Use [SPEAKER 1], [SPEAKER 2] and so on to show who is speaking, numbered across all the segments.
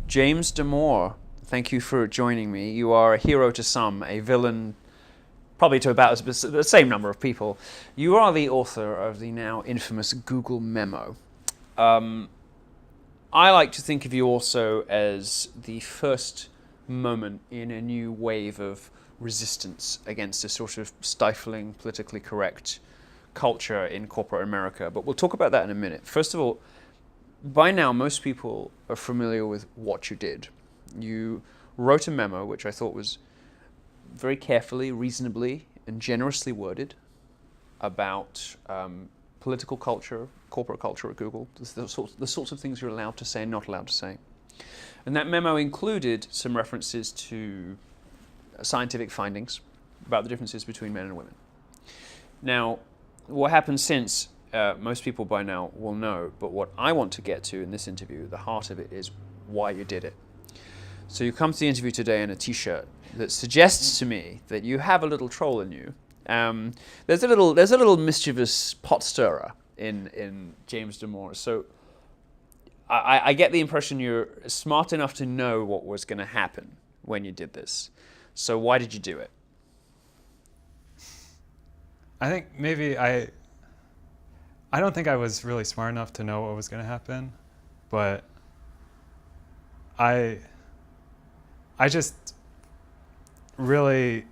[SPEAKER 1] James Damore, thank you for joining me. You are a hero to some, a villain probably to about the same number of people. You are the author of the now infamous Google Memo. I like to think of you also as the first moment in a new wave of resistance against a sort of stifling, politically correct culture in corporate America. But we'll talk about that in a minute. First of all, by now, most people are familiar with what you did. You wrote a memo, which I thought was very carefully, reasonably, and generously worded about political culture, corporate culture at Google, the sorts of things you're allowed to say and not allowed to say. And that memo included some references to scientific findings about the differences between men and women. Now, what happened since, most people by now will know, but what I want to get to in this interview, the heart of it, is why you did it. So you come to the interview today in a t-shirt that suggests to me that you have a little troll in you. There's a little mischievous pot stirrer in James Damore. So I get the impression you're smart enough to know what was going to happen when you did this. So why did you do it?
[SPEAKER 2] I think maybe I don't think I was really smart enough to know what was going to happen, but I just really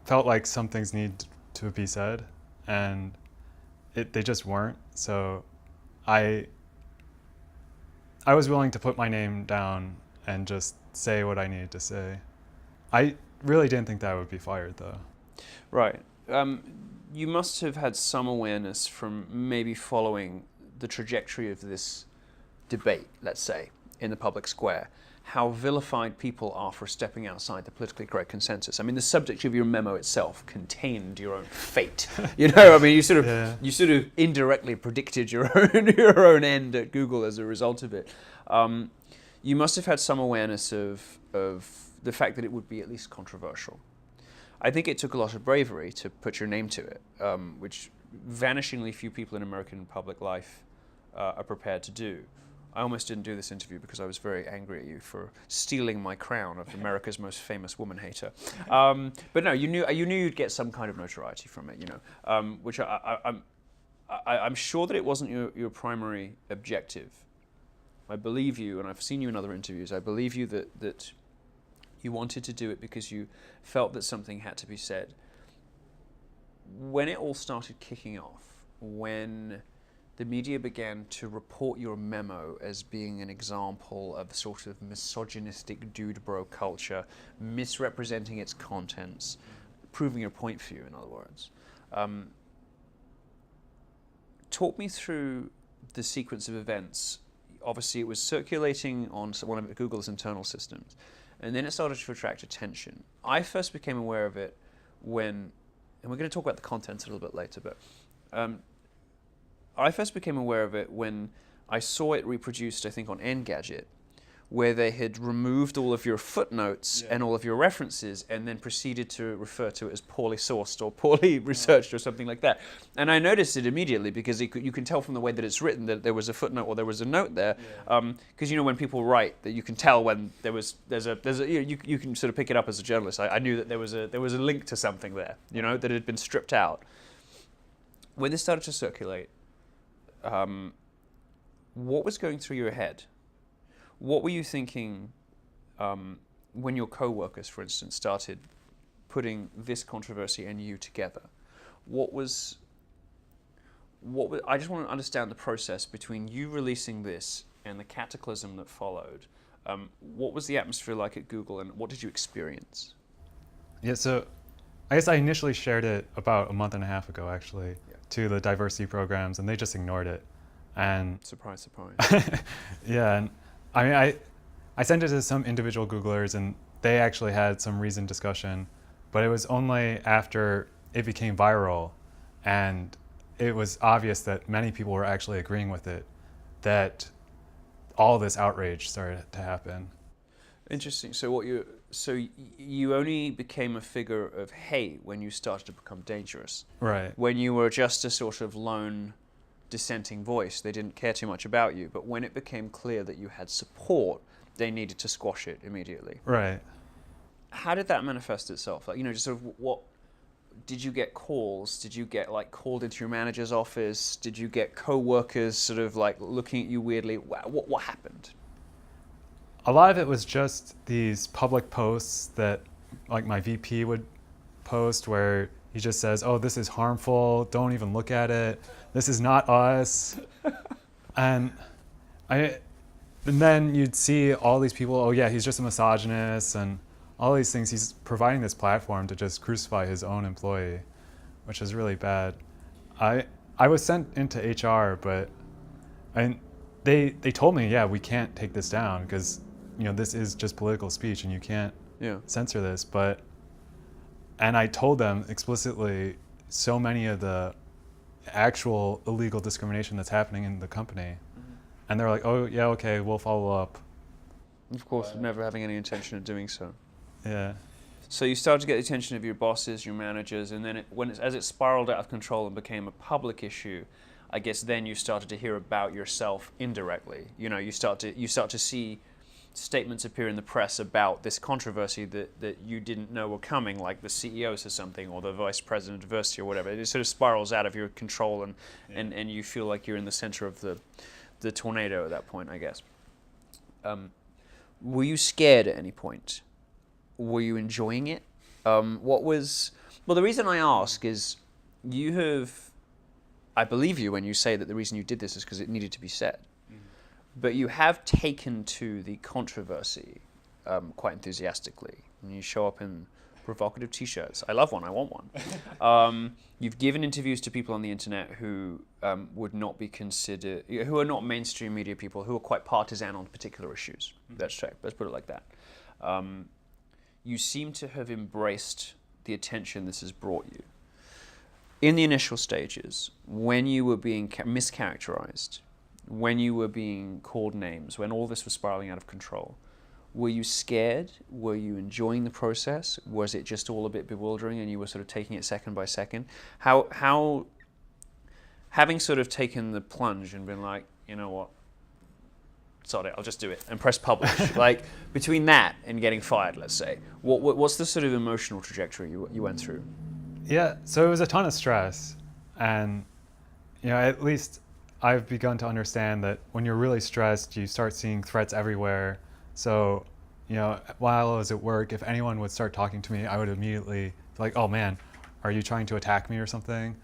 [SPEAKER 2] felt like some things need to be said, and they just weren't. So I was willing to put my name down and just say what I needed to say. I really didn't think that I would be fired, though.
[SPEAKER 1] Right. You must have had some awareness from maybe following the trajectory of this debate, let's say, in the public square, how vilified people are for stepping outside the politically correct consensus. I mean, the subject of your memo itself contained your own fate. You know, I mean, you sort of indirectly predicted your own end at Google as a result of it. You must have had some awareness of the fact that it would be at least controversial. I think it took a lot of bravery to put your name to it, which vanishingly few people in American public life are prepared to do. I almost didn't do this interview because I was very angry at you for stealing my crown of America's most famous woman hater. But no, you knew you'd get some kind of notoriety from it, you know, which I'm sure that it wasn't your primary objective. I believe you, and I've seen you in other interviews, I believe you that you wanted to do it because you felt that something had to be said. When it all started kicking off, when the media began to report your memo as being an example of sort of misogynistic dude bro culture, misrepresenting its contents, proving your point for you, in other words. Talk me through the sequence of events. Obviously, it was circulating on one of Google's internal systems, and then it started to attract attention. I first became aware of it when, and we're going to talk about the contents a little bit later, but I first became aware of it when I saw it reproduced, I think, on Engadget, where they had removed all of your footnotes and all of your references and then proceeded to refer to it as poorly sourced or poorly researched or something like that. And I noticed it immediately because you can tell from the way that it's written that there was a footnote or there was a note there. Because you know when people write, that you can tell when there's a you can sort of pick it up as a journalist. I knew that there was a link to something there, you know, that had been stripped out. When this started to circulate, what was going through your head? What were you thinking when your co-workers, for instance, started putting this controversy and you together? I just want to understand the process between you releasing this and the cataclysm that followed. What was the atmosphere like at Google, and what did you experience?
[SPEAKER 2] Yeah, so I guess I initially shared it about a month and a half ago, actually, to the diversity programs, and they just ignored it. And
[SPEAKER 1] surprise, surprise.
[SPEAKER 2] Yeah, and I mean, I sent it to some individual Googlers, and they actually had some reasoned discussion, but it was only after it became viral and it was obvious that many people were actually agreeing with it that all this outrage started to happen.
[SPEAKER 1] Interesting. So you only became a figure of hate when you started to become dangerous.
[SPEAKER 2] Right.
[SPEAKER 1] When you were just a sort of lone dissenting voice, they didn't care too much about you. But when it became clear that you had support they needed to squash it immediately.
[SPEAKER 2] Right.
[SPEAKER 1] How did that manifest itself? Like, just sort of what, did you get calls? Did you get like called into your manager's office? Did you get co-workers sort of like looking at you weirdly? What happened?
[SPEAKER 2] A lot of it was just these public posts that like my VP would post where he just says, oh, this is harmful. Don't even look at it. This is not us. And then you'd see all these people, oh yeah, he's just a misogynist and all these things. He's providing this platform to just crucify his own employee, which is really bad. I was sent into HR, but they told me, yeah, we can't take this down because this is just political speech and you can't censor this. And I told them explicitly so many of the actual illegal discrimination that's happening in the company. And they're like, oh, yeah, okay, we'll follow up.
[SPEAKER 1] Of course, never having any intention of doing so.
[SPEAKER 2] Yeah.
[SPEAKER 1] So you started to get the attention of your bosses, your managers, and then as it spiraled out of control and became a public issue, I guess then you started to hear about yourself indirectly. You start to see statements appear in the press about this controversy that you didn't know were coming, like the CEO says something or the vice president of diversity or whatever. It sort of spirals out of your control and you feel like you're in the center of the tornado at that point, I guess. Were you scared at any point? Were you enjoying it? The reason I ask is I believe you when you say that the reason you did this is because it needed to be said. But you have taken to the controversy quite enthusiastically. And you show up in provocative T-shirts. I love one. I want one. You've given interviews to people on the internet who would not be considered, who are not mainstream media people, who are quite partisan on particular issues. Let's put it like that. You seem to have embraced the attention this has brought you. In the initial stages, when you were being mischaracterized, when you were being called names, when all this was spiraling out of control, were you scared? Were you enjoying the process? Was it just all a bit bewildering and you were sort of taking it second by second? How having sort of taken the plunge and been like, you know what, sod it, I'll just do it and press publish. Like between that and getting fired, let's say, what's the sort of emotional trajectory you went through?
[SPEAKER 2] Yeah, so it was a ton of stress, and at least I've begun to understand that when you're really stressed, you start seeing threats everywhere. So, while I was at work, if anyone would start talking to me, I would immediately be like, oh man, are you trying to attack me or something?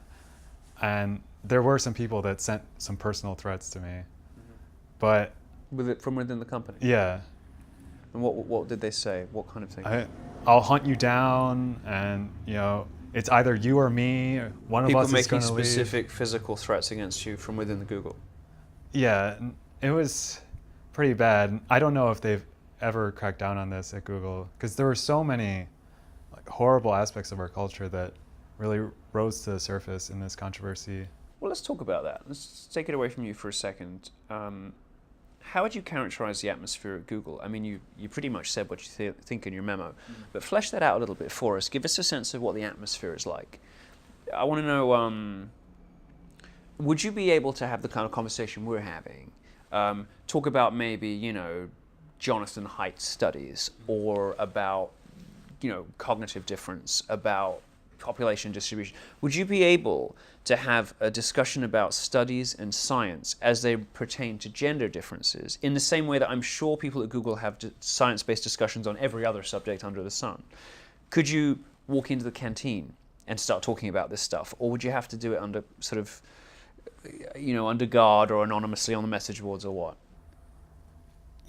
[SPEAKER 2] And there were some people that sent some personal threats to me, but
[SPEAKER 1] from within the company?
[SPEAKER 2] Yeah.
[SPEAKER 1] And what did they say? What kind of thing?
[SPEAKER 2] I'll hunt you down, and it's either you or me. One of us is going to leave. People making
[SPEAKER 1] specific physical threats against you from within the Google.
[SPEAKER 2] Yeah, it was pretty bad. I don't know if they've ever cracked down on this at Google because there were so many horrible aspects of our culture that really rose to the surface in this controversy.
[SPEAKER 1] Well, let's talk about that. Let's take it away from you for a second. How would you characterize the atmosphere at Google? I mean, you pretty much said what you think in your memo, but flesh that out a little bit for us. Give us a sense of what the atmosphere is like. I want to know, would you be able to have the kind of conversation we're having? Talk about maybe, Jonathan Haidt's studies, or about, cognitive difference, about population distribution. Would you be able to have a discussion about studies and science as they pertain to gender differences in the same way that I'm sure people at Google have science-based discussions on every other subject under the sun? Could you walk into the canteen and start talking about this stuff, or would you have to do it under sort of, under guard or anonymously on the message boards or what?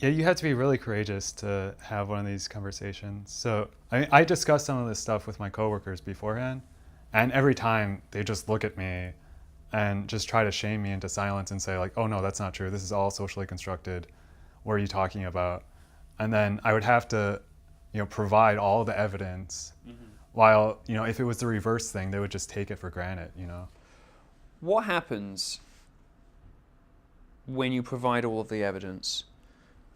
[SPEAKER 2] Yeah, you have to be really courageous to have one of these conversations. So I discussed some of this stuff with my coworkers beforehand, and every time they just look at me and just try to shame me into silence and say like, oh no, that's not true. This is all socially constructed. What are you talking about? And then I would have to, provide all the evidence, while, if it was the reverse thing, they would just take it for granted,
[SPEAKER 1] What happens when you provide all of the evidence?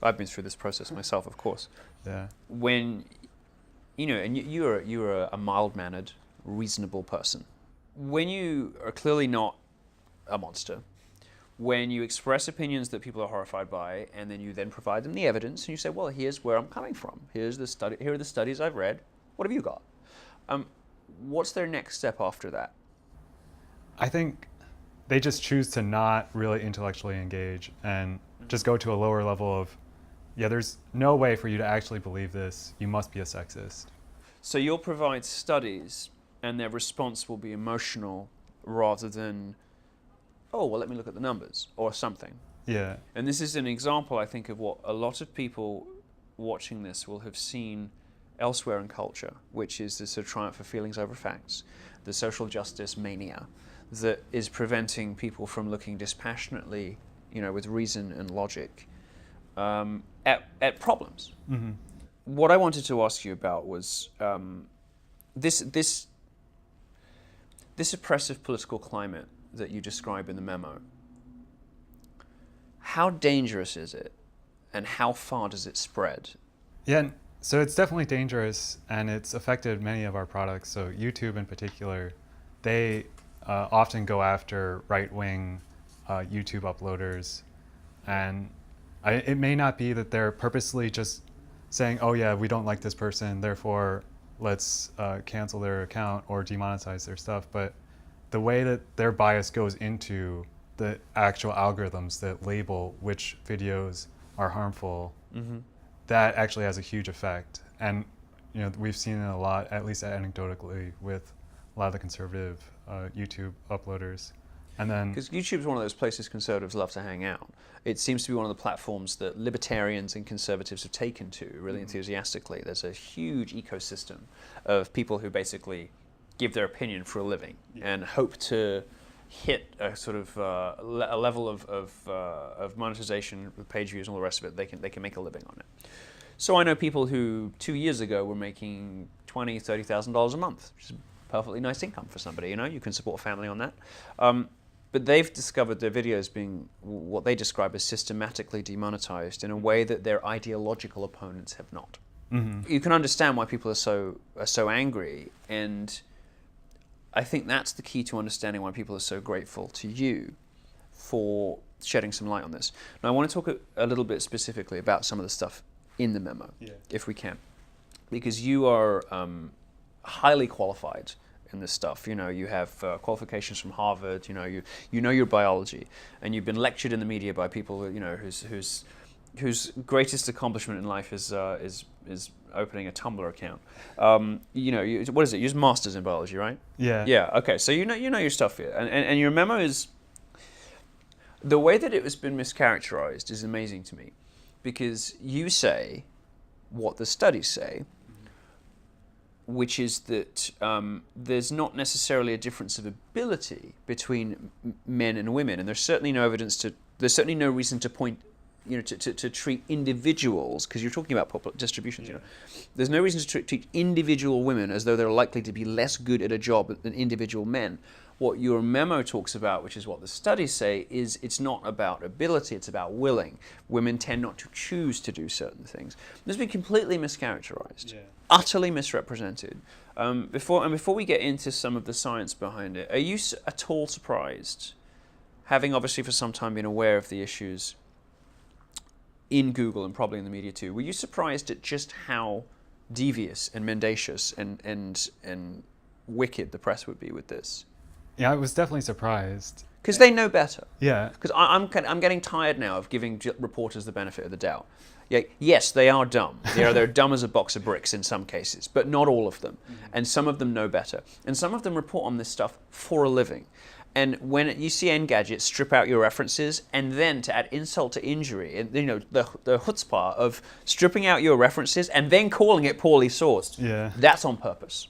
[SPEAKER 1] I've been through this process myself, of course.
[SPEAKER 2] Yeah.
[SPEAKER 1] When, and you're a mild-mannered, reasonable person. When you are clearly not a monster, when you express opinions that people are horrified by, and then you then provide them the evidence, and you say, well, here's where I'm coming from. Here are the studies I've read. What have you got? What's their next step after that?
[SPEAKER 2] I think they just choose to not really intellectually engage and just go to a lower level of, yeah, there's no way for you to actually believe this. You must be a sexist.
[SPEAKER 1] So you'll provide studies, and their response will be emotional rather than, oh, well, let me look at the numbers or something.
[SPEAKER 2] Yeah.
[SPEAKER 1] And this is an example, I think, of what a lot of people watching this will have seen elsewhere in culture, which is the sort of triumph of feelings over facts, the social justice mania that is preventing people from looking dispassionately, with reason and logic, at problems.
[SPEAKER 2] Mm-hmm.
[SPEAKER 1] What I wanted to ask you about was this oppressive political climate that you describe in the memo. How dangerous is it, and how far does it spread?
[SPEAKER 2] Yeah, so it's definitely dangerous, and it's affected many of our products. So YouTube in particular, they often go after right-wing YouTube uploaders, and it may not be that they're purposely just saying, oh yeah, we don't like this person, therefore let's cancel their account or demonetize their stuff, but the way that their bias goes into the actual algorithms that label which videos are harmful, mm-hmm. that actually has a huge effect. And we've seen it a lot, at least anecdotally, with a lot of the conservative YouTube uploaders. And then,
[SPEAKER 1] because YouTube is one of those places conservatives love to hang out. It seems to be one of the platforms that libertarians and conservatives have taken to really enthusiastically. There's a huge ecosystem of people who basically give their opinion for a living and hope to hit a sort of a level of monetization with page views and all the rest of it. They can make a living on it. So I know people who 2 years ago were making $20,000, $30,000 a month, which is a perfectly nice income for somebody. You can support a family on that. But they've discovered their videos being what they describe as systematically demonetized in a way that their ideological opponents have not. Mm-hmm. You can understand why people are so angry, and I think that's the key to understanding why people are so grateful to you for shedding some light on this. Now, I want to talk a little bit specifically about some of the stuff in the memo, if we can, because you are highly qualified in this stuff. You have qualifications from Harvard. You know your biology, and you've been lectured in the media by people whose greatest accomplishment in life is opening a Tumblr account. What is it? You're masters in biology, right?
[SPEAKER 2] Yeah.
[SPEAKER 1] Yeah. Okay. So you know your stuff here, and your memo is the way that it has been mischaracterized is amazing to me, because you say what the studies say, which is that there's not necessarily a difference of ability between men and women, and there's certainly no reason to point, to treat individuals, because you're talking about distributions, there's no reason to treat individual women as though they're likely to be less good at a job than individual men. What your memo talks about, which is what the studies say, is it's not about ability, it's about willing. Women tend not to choose to do certain things. This has been completely mischaracterized, utterly misrepresented. Before we get into some of the science behind it, are you at all surprised, having obviously for some time been aware of the issues in Google and probably in the media too, were you surprised at just how devious and mendacious and wicked the press would be with this?
[SPEAKER 2] Yeah, I was definitely surprised.
[SPEAKER 1] Because they know better.
[SPEAKER 2] Yeah.
[SPEAKER 1] Because I'm getting tired now of giving reporters the benefit of the doubt. Yeah, yes, they are dumb. They're dumb as a box of bricks in some cases, but not all of them. Mm-hmm. And some of them know better. And some of them report on this stuff for a living. And when you see Engadget strip out your references, and then to add insult to injury, and the chutzpah of stripping out your references and then calling it poorly sourced, that's on purpose.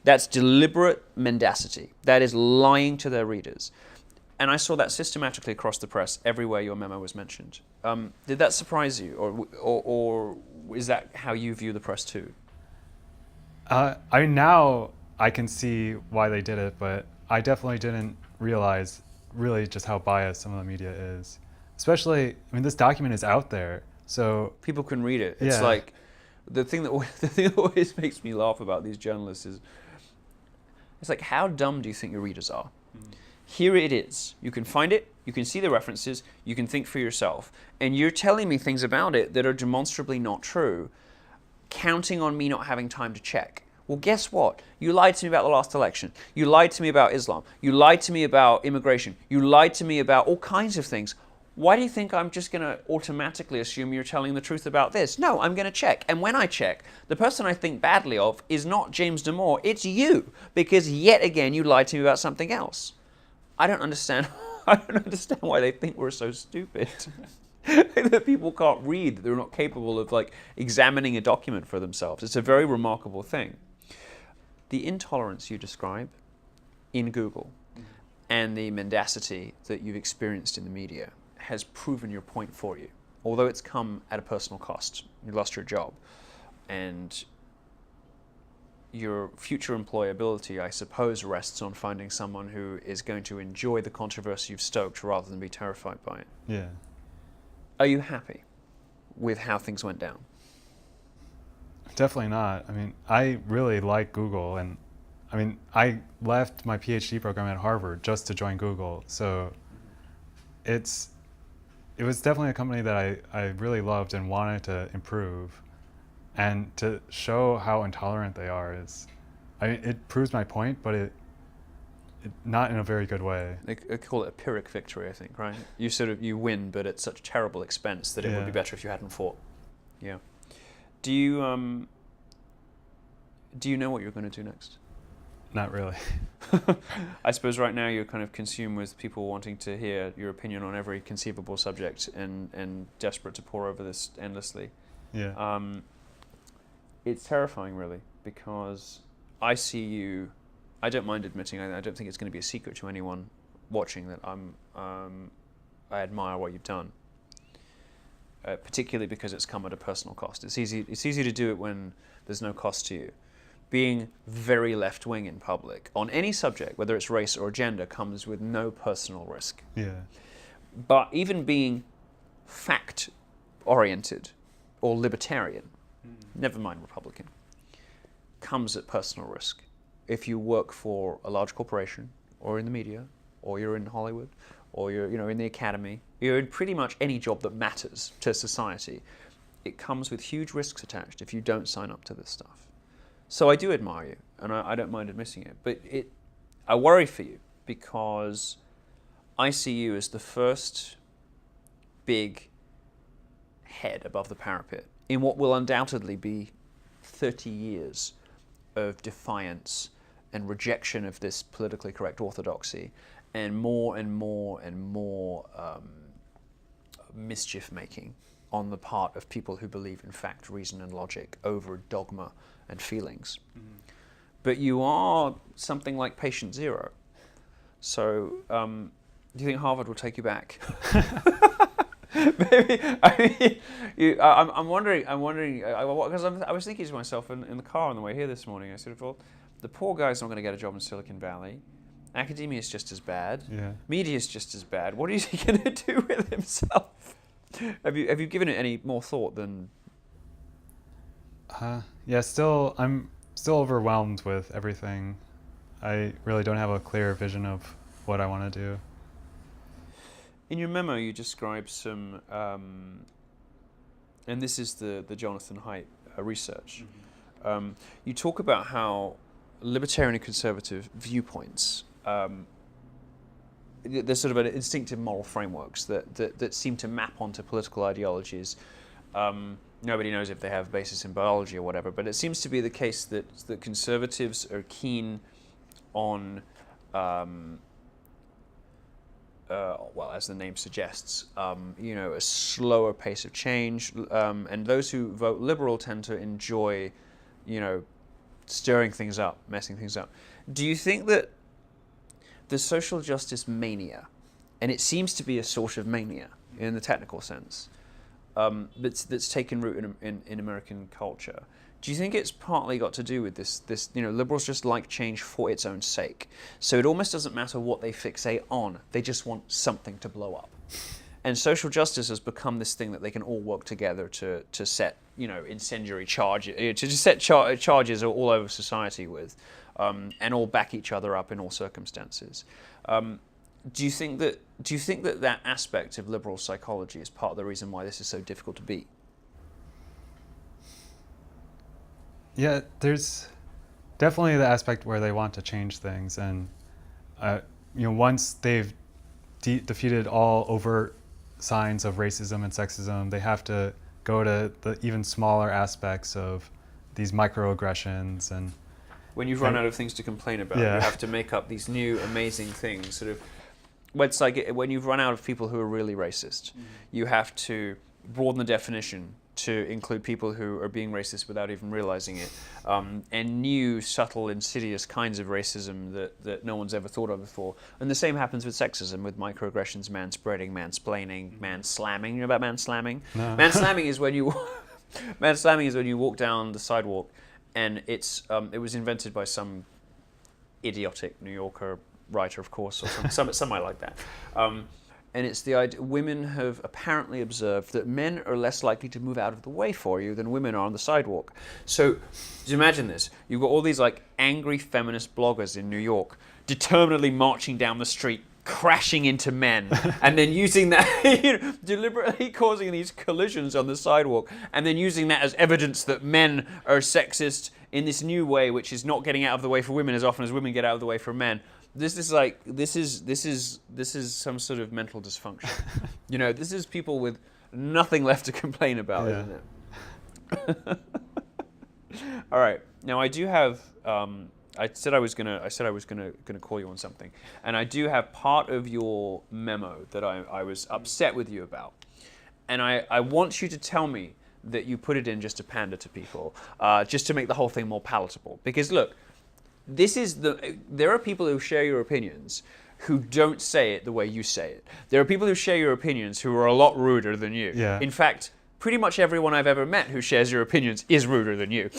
[SPEAKER 1] That's deliberate mendacity. That is lying to their readers. And I saw that systematically across the press everywhere your memo was mentioned. Did that surprise you, or is that how you view the press too?
[SPEAKER 2] Now I can see why they did it, but I definitely didn't realize really just how biased some of the media is. Especially, this document is out there, so
[SPEAKER 1] people can read it. It's like the thing that always makes me laugh about these journalists is, it's like, how dumb do you think your readers are? Mm. Here it is. You can find it, you can see the references, you can think for yourself. And you're telling me things about it that are demonstrably not true, counting on me not having time to check. Well, guess what? You lied to me about the last election. You lied to me about Islam. You lied to me about immigration. You lied to me about all kinds of things. Why do you think I'm just going to automatically assume you're telling the truth about this? No, I'm going to check. And when I check, the person I think badly of is not James Damore, it's you. Because yet again, you lied to me about something else. I don't understand. I don't understand why they think we're so stupid. That people can't read, that they're not capable of like examining a document for themselves. It's a very remarkable thing. The intolerance you describe in Google and the mendacity that you've experienced in the media has proven your point for you, although it's come at a personal cost. You lost your job, and your future employability, I suppose, rests on finding someone who is going to enjoy the controversy you've stoked rather than be terrified by it.
[SPEAKER 2] Yeah.
[SPEAKER 1] Are you happy with how things went down?
[SPEAKER 2] Definitely not. I mean, I really like Google, and I mean, I left my PhD program at Harvard just to join Google. So it was definitely a company that I really loved and wanted to improve. And to show how intolerant they are it proves my point, but it not in a very good way.
[SPEAKER 1] They call it a Pyrrhic victory, I think, right? You win, but at such terrible expense that it would be better if you hadn't fought. Yeah. Do you know what you're going to do next?
[SPEAKER 2] Not really.
[SPEAKER 1] I suppose right now you're kind of consumed with people wanting to hear your opinion on every conceivable subject and desperate to pore over this endlessly.
[SPEAKER 2] Yeah.
[SPEAKER 1] It's terrifying, really, because I see you. I don't mind admitting. I don't think it's going to be a secret to anyone watching that I admire what you've done, particularly because it's come at a personal cost. It's easy to do it when there's no cost to you. Being very left-wing in public on any subject, whether it's race or gender, comes with no personal risk.
[SPEAKER 2] Yeah.
[SPEAKER 1] But even being fact-oriented or libertarian, never mind Republican, comes at personal risk. If you work for a large corporation, or in the media, or you're in Hollywood, or you're in the academy, you're in pretty much any job that matters to society, it comes with huge risks attached if you don't sign up to this stuff. So I do admire you, and I don't mind admitting it, but I worry for you because I see you as the first big head above the parapet in what will undoubtedly be 30 years of defiance and rejection of this politically correct orthodoxy, and more mischief making on the part of people who believe in fact, reason, and logic over dogma and feelings. Mm-hmm. But you are something like patient zero. So, do you think Harvard will take you back? Maybe. I'm wondering, because I was thinking to myself in the car on the way here this morning, I sort of thought, the poor guy's not going to get a job in Silicon Valley. Academia is just as bad. Yeah. Media is just as bad. What is he going to do with himself? Have you given it any more thought than?
[SPEAKER 2] Yeah. I'm still overwhelmed with everything. I really don't have a clear vision of what I want to do.
[SPEAKER 1] In your memo, you describe some, and this is the Jonathan Haidt research. Mm-hmm. You talk about how libertarian and conservative viewpoints, there's sort of an instinctive moral frameworks that seem to map onto political ideologies. Nobody knows if they have a basis in biology or whatever, but it seems to be the case that conservatives are keen on, well, as the name suggests, a slower pace of change, and those who vote liberal tend to enjoy, stirring things up, messing things up. Do you think that the social justice mania, and it seems to be a sort of mania in the technical sense, that's taken root in American culture, do you think it's partly got to do with this, liberals just like change for its own sake? So it almost doesn't matter what they fixate on, they just want something to blow up. And social justice has become this thing that they can all work together to set, incendiary charges, to just set charges all over society with, and all back each other up in all circumstances. do you think that that aspect of liberal psychology is part of the reason why this is so difficult to beat?
[SPEAKER 2] Yeah, there's definitely the aspect where they want to change things, and once they've defeated all overt signs of racism and sexism, they have to go to the even smaller aspects of these microaggressions. And
[SPEAKER 1] when you've run out of things to complain about,
[SPEAKER 2] Yeah.
[SPEAKER 1] you have to make up these new amazing things. Sort of, well, it's like when you've run out of people who are really racist, you have to broaden the definition to include people who are being racist without even realizing it, and new, subtle, insidious kinds of racism that no one's ever thought of before. And the same happens with sexism, with microaggressions, manspreading, mansplaining, manslamming. You know about manslamming?
[SPEAKER 2] No.
[SPEAKER 1] Manslamming is when you manslamming is when you walk down the sidewalk, and it was invented by some idiotic New Yorker writer, of course, or somebody like that. And it's the idea, women have apparently observed that men are less likely to move out of the way for you than women are on the sidewalk. So just imagine this. You've got all these like angry feminist bloggers in New York determinedly marching down the street, crashing into men, and then using that, deliberately causing these collisions on the sidewalk, and then using that as evidence that men are sexist in this new way, which is not getting out of the way for women as often as women get out of the way for men. This is some sort of mental dysfunction. This is people with nothing left to complain about, isn't it? All right. Now I do have. I said I was gonna call you on something, and I do have part of your memo that I was upset with you about, and I want you to tell me that you put it in just to pander to people, just to make the whole thing more palatable. Because look. There are people who share your opinions who don't say it the way you say it. There are people who share your opinions who are a lot ruder than you.
[SPEAKER 2] Yeah.
[SPEAKER 1] In fact, pretty much everyone I've ever met who shares your opinions is ruder than you,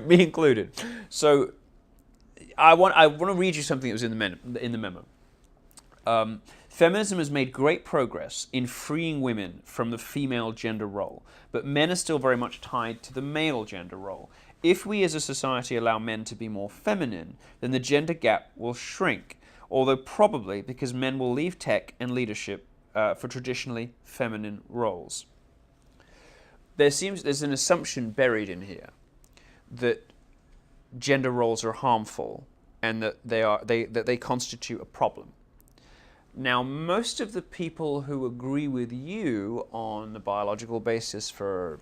[SPEAKER 1] me included. So I want to read you something that was in the memo. Feminism has made great progress in freeing women from the female gender role, but men are still very much tied to the male gender role. If we as a society allow men to be more feminine, then the gender gap will shrink, although probably because men will leave tech and leadership for traditionally feminine roles. There's an assumption buried in here that gender roles are harmful and that they constitute a problem. Now, most of the people who agree with you on the biological basis for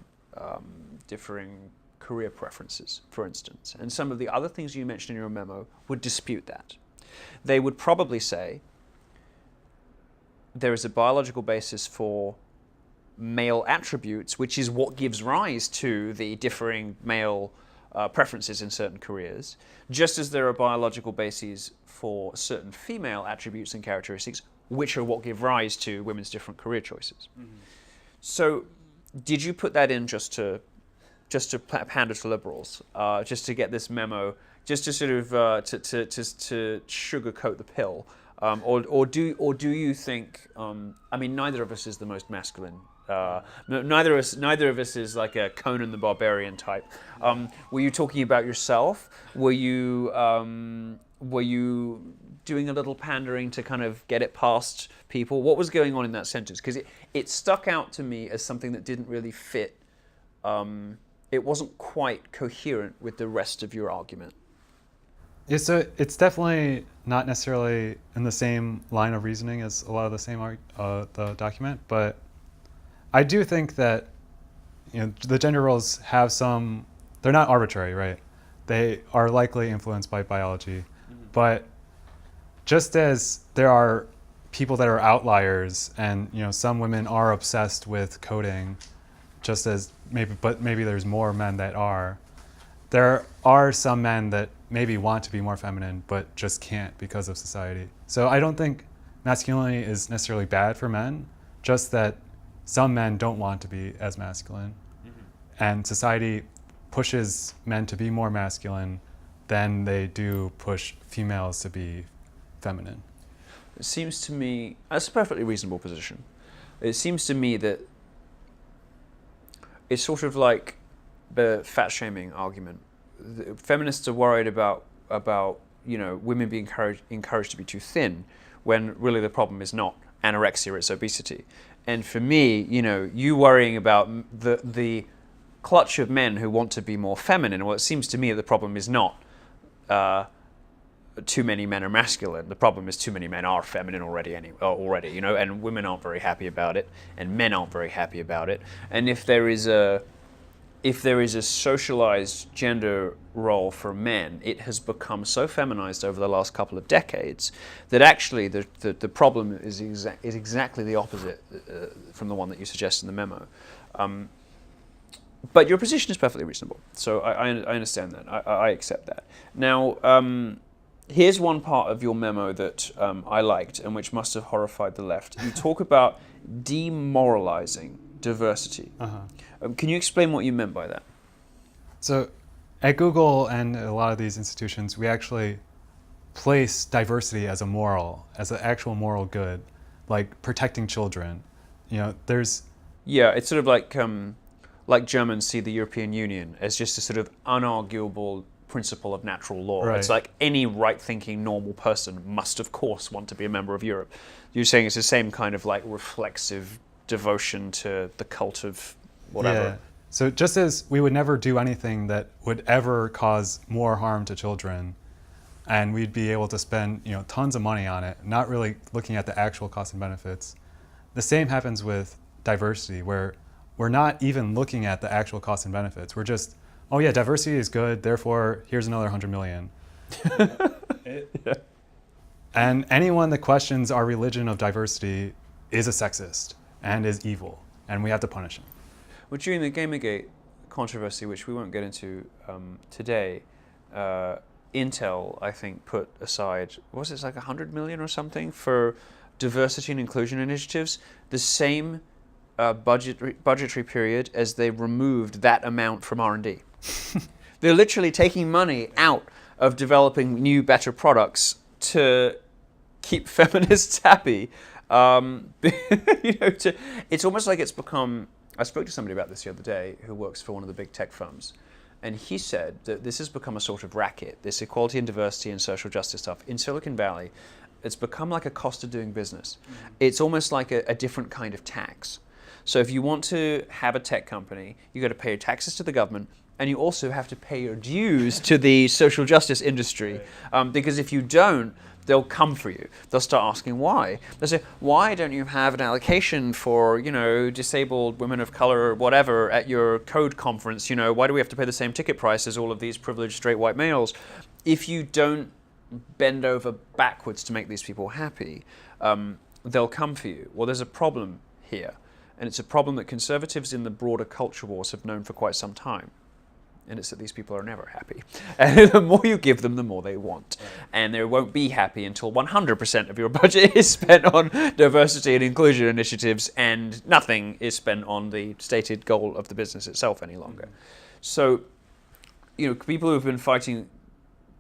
[SPEAKER 1] differing career preferences, for instance, and some of the other things you mentioned in your memo would dispute that. They would probably say there is a biological basis for male attributes, which is what gives rise to the differing male preferences in certain careers, just as there are biological bases for certain female attributes and characteristics, which are what give rise to women's different career choices. Mm-hmm. So did you put that in just to pander to liberals, just to get this memo, just to sort of to sugarcoat the pill, or do you think? Neither of us is the most masculine. Neither of us is like a Conan the Barbarian type. Were you talking about yourself? Were you doing a little pandering to kind of get it past people? What was going on in that sentence? Because it stuck out to me as something that didn't really fit. It wasn't quite coherent with the rest of your argument.
[SPEAKER 2] Yeah, so it's definitely not necessarily in the same line of reasoning as a lot of the document, but I do think that the gender roles have they're not arbitrary, right? They are likely influenced by biology, but just as there are people that are outliers, and some women are obsessed with coding, just as maybe there's more men that are. There are some men that maybe want to be more feminine, but just can't because of society. So I don't think masculinity is necessarily bad for men, just that some men don't want to be as masculine. Mm-hmm. And society pushes men to be more masculine than they do push females to be feminine.
[SPEAKER 1] It seems to me, that's a perfectly reasonable position. It seems to me that it's sort of like the fat shaming argument. The feminists are worried about women being encouraged to be too thin, when really the problem is not anorexia, it's obesity. And for me, you worrying about the clutch of men who want to be more feminine, well, it seems to me that the problem is not too many men are masculine. The problem is too many men are feminine already, and women aren't very happy about it, and men aren't very happy about it. And if there is a socialized gender role for men, it has become so feminized over the last couple of decades that actually the problem is exactly the opposite from the one that you suggest in the memo. But your position is perfectly reasonable, so I understand that. I accept that. Now, here's one part of your memo that I liked and which must have horrified the left. You talk about demoralizing diversity. Can you explain what you meant by that?
[SPEAKER 2] So at Google and a lot of these institutions, we actually place diversity as an actual moral good, like protecting children. There's...
[SPEAKER 1] Yeah, it's sort of like Germans see the European Union as just a sort of unarguable principle of natural law.
[SPEAKER 2] Right.
[SPEAKER 1] It's like any right-thinking normal person must, of course, want to be a member of Europe. You're saying it's the same kind of like reflexive devotion to the cult of whatever.
[SPEAKER 2] Yeah. So just as we would never do anything that would ever cause more harm to children, and we'd be able to spend tons of money on it, not really looking at the actual costs and benefits, the same happens with diversity, where we're not even looking at the actual costs and benefits. We're just, oh yeah, diversity is good, therefore here's another 100 million.
[SPEAKER 1] Yeah.
[SPEAKER 2] And anyone that questions our religion of diversity is a sexist and is evil, and we have to punish him.
[SPEAKER 1] Well, during the Gamergate controversy, which we won't get into today, Intel, I think, put aside, was it like 100 million or something for diversity and inclusion initiatives, the same budgetary period as they removed that amount from R&D. They're literally taking money out of developing new, better products to keep feminists happy. It's almost like it's become... I spoke to somebody about this the other day who works for one of the big tech firms, and he said that this has become a sort of racket, this equality and diversity and social justice stuff. In Silicon Valley, it's become like a cost of doing business. Mm-hmm. It's almost like a different kind of tax. So if you want to have a tech company, you got to pay your taxes to the government, and you also have to pay your dues to the social justice industry, because if you don't, they'll come for you. They'll start asking why. They'll say, why don't you have an allocation for, disabled women of color or whatever at your code conference? Why do we have to pay the same ticket price as all of these privileged straight white males? If you don't bend over backwards to make these people happy, they'll come for you. Well, there's a problem here. And it's a problem that conservatives in the broader culture wars have known for quite some time. And it's that these people are never happy. And the more you give them, the more they want. And they won't be happy until 100% of your budget is spent on diversity and inclusion initiatives and nothing is spent on the stated goal of the business itself any longer. So, people who've been fighting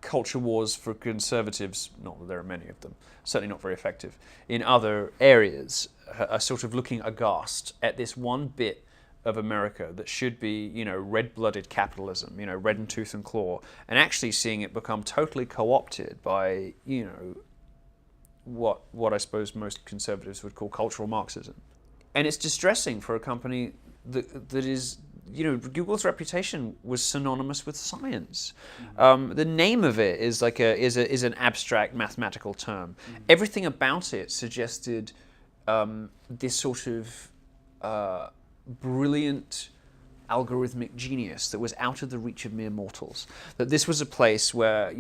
[SPEAKER 1] culture wars for conservatives, not that there are many of them, certainly not very effective, in other areas, are sort of looking aghast at this one bit of America that should be, red-blooded capitalism, red in tooth and claw, and actually seeing it become totally co-opted by, what I suppose most conservatives would call cultural Marxism. And it's distressing for a company that is, Google's reputation was synonymous with science. Mm-hmm. The name of it is is an abstract mathematical term. Mm-hmm. Everything about it suggested this sort of brilliant algorithmic genius that was out of the reach of mere mortals. That this was a place where,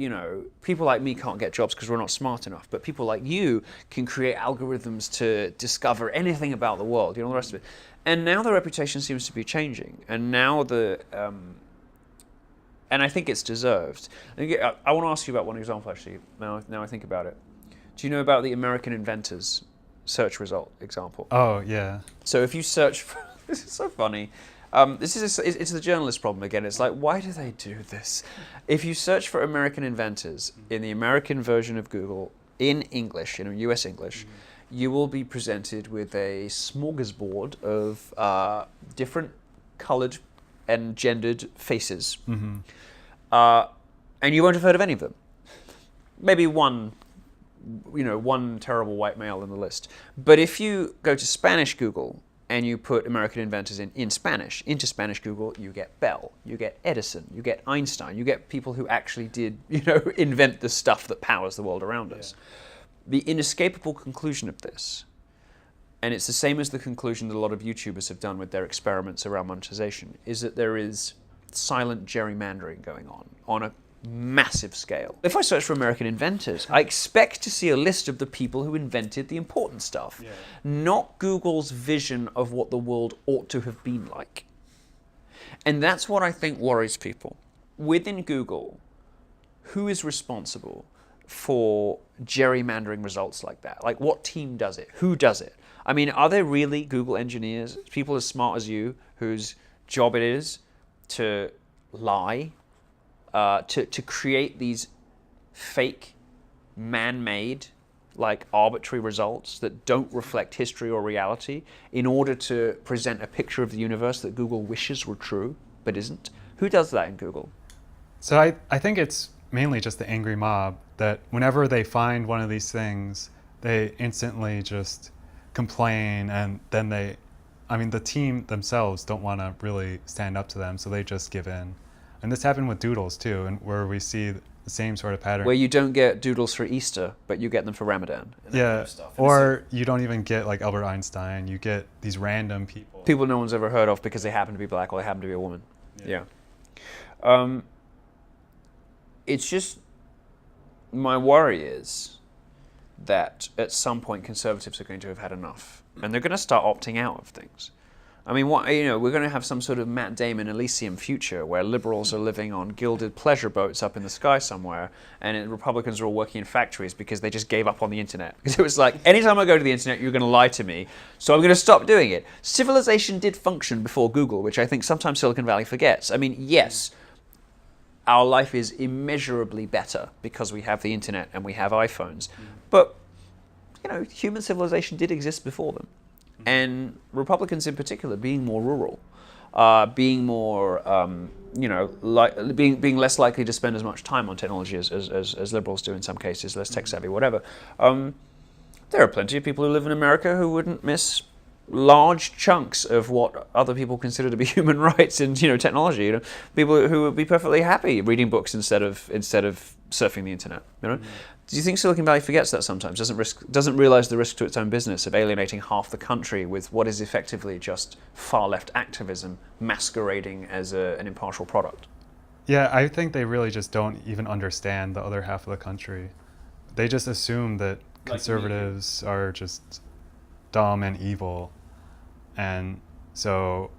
[SPEAKER 1] people like me can't get jobs because we're not smart enough, but people like you can create algorithms to discover anything about the world, the rest of it. And now the reputation seems to be changing. And now and I think it's deserved. I want to ask you about one example, actually, now I think about it. Do you know about the American inventors search result example?
[SPEAKER 2] Oh, yeah.
[SPEAKER 1] So if you search for... This is so funny. It's the journalist problem again. It's like, why do they do this? If you search for American inventors in the American version of Google in English, US English, you will be presented with a smorgasbord of different colored and gendered faces. Mm-hmm. And you won't have heard of any of them. Maybe one one terrible white male in the list. But if you go to Spanish Google and you put American inventors in Spanish, into Spanish Google, you get Bell, you get Edison, you get Einstein, you get people who actually did, invent the stuff that powers the world around us. The inescapable conclusion of this, and it's the same as the conclusion that a lot of YouTubers have done with their experiments around monetization, is that there is silent gerrymandering going on a massive scale. If I search for American inventors, I expect to see a list of the people who invented the important stuff, not Google's vision of what the world ought to have been like. And that's what I think worries people. Within Google, who is responsible for gerrymandering results like that? Like, what team does it? Who does it? I mean, are there really Google engineers, people as smart as you, whose job it is to lie, to create these fake, man-made, like arbitrary results that don't reflect history or reality in order to present a picture of the universe that Google wishes were true but isn't? Who does that in Google?
[SPEAKER 2] So I think it's mainly just the angry mob that whenever they find one of these things, they instantly just complain, and then the team themselves don't want to really stand up to them, so they just give in. And this happened with doodles too, and where we see the same sort of pattern.
[SPEAKER 1] Where you don't get doodles for Easter, but you get them for Ramadan.
[SPEAKER 2] Yeah, or you don't even get like Albert Einstein, you get these random people.
[SPEAKER 1] People no one's ever heard of because they happen to be black or they happen to be a woman. Yeah. It's just, my worry is that at some point conservatives are going to have had enough, and they're going to start opting out of things. I mean, we're going to have some sort of Matt Damon Elysium future where liberals are living on gilded pleasure boats up in the sky somewhere, and Republicans are all working in factories because they just gave up on the internet. Because it was like, anytime I go to the internet, you're going to lie to me, so I'm going to stop doing it. Civilization did function before Google, which I think sometimes Silicon Valley forgets. I mean, yes, our life is immeasurably better because we have the internet and we have iPhones, but human civilization did exist before them. And Republicans in particular, being more rural, being more, being less likely to spend as much time on technology as liberals do in some cases, less tech savvy, whatever. There are plenty of people who live in America who wouldn't miss large chunks of what other people consider to be human rights in technology. People who would be perfectly happy reading books instead of surfing the internet. Do you think Silicon Valley forgets that sometimes? Doesn't realize the risk to its own business of alienating half the country with what is effectively just far left activism masquerading as an impartial product?
[SPEAKER 2] Yeah, I think they really just don't even understand the other half of the country. They just assume that conservatives are just dumb and evil, and so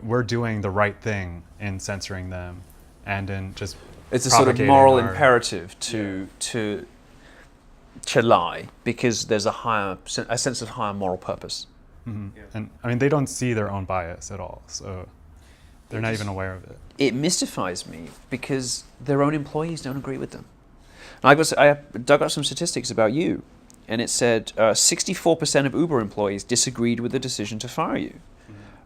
[SPEAKER 2] we're doing the right thing in censoring them and in just
[SPEAKER 1] it's a sort of moral imperative to lie because there's a sense of higher moral purpose.
[SPEAKER 2] Mm-hmm. Yeah. And I mean, they don't see their own bias at all, so they're not even aware of it.
[SPEAKER 1] It mystifies me because their own employees don't agree with them. And I dug up some statistics about you, and it said 64% of Uber employees disagreed with the decision to fire you.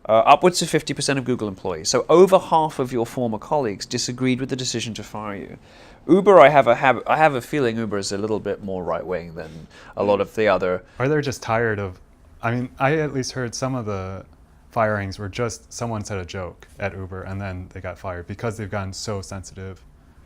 [SPEAKER 1] Upwards of 50% of Google employees. So over half of your former colleagues disagreed with the decision to fire you. Uber, I have a feeling Uber is a little bit more right-wing than a lot of the other.
[SPEAKER 2] Or they're just tired of, I mean, I at least heard some of the firings were just someone said a joke at Uber and then they got fired because they've gotten so sensitive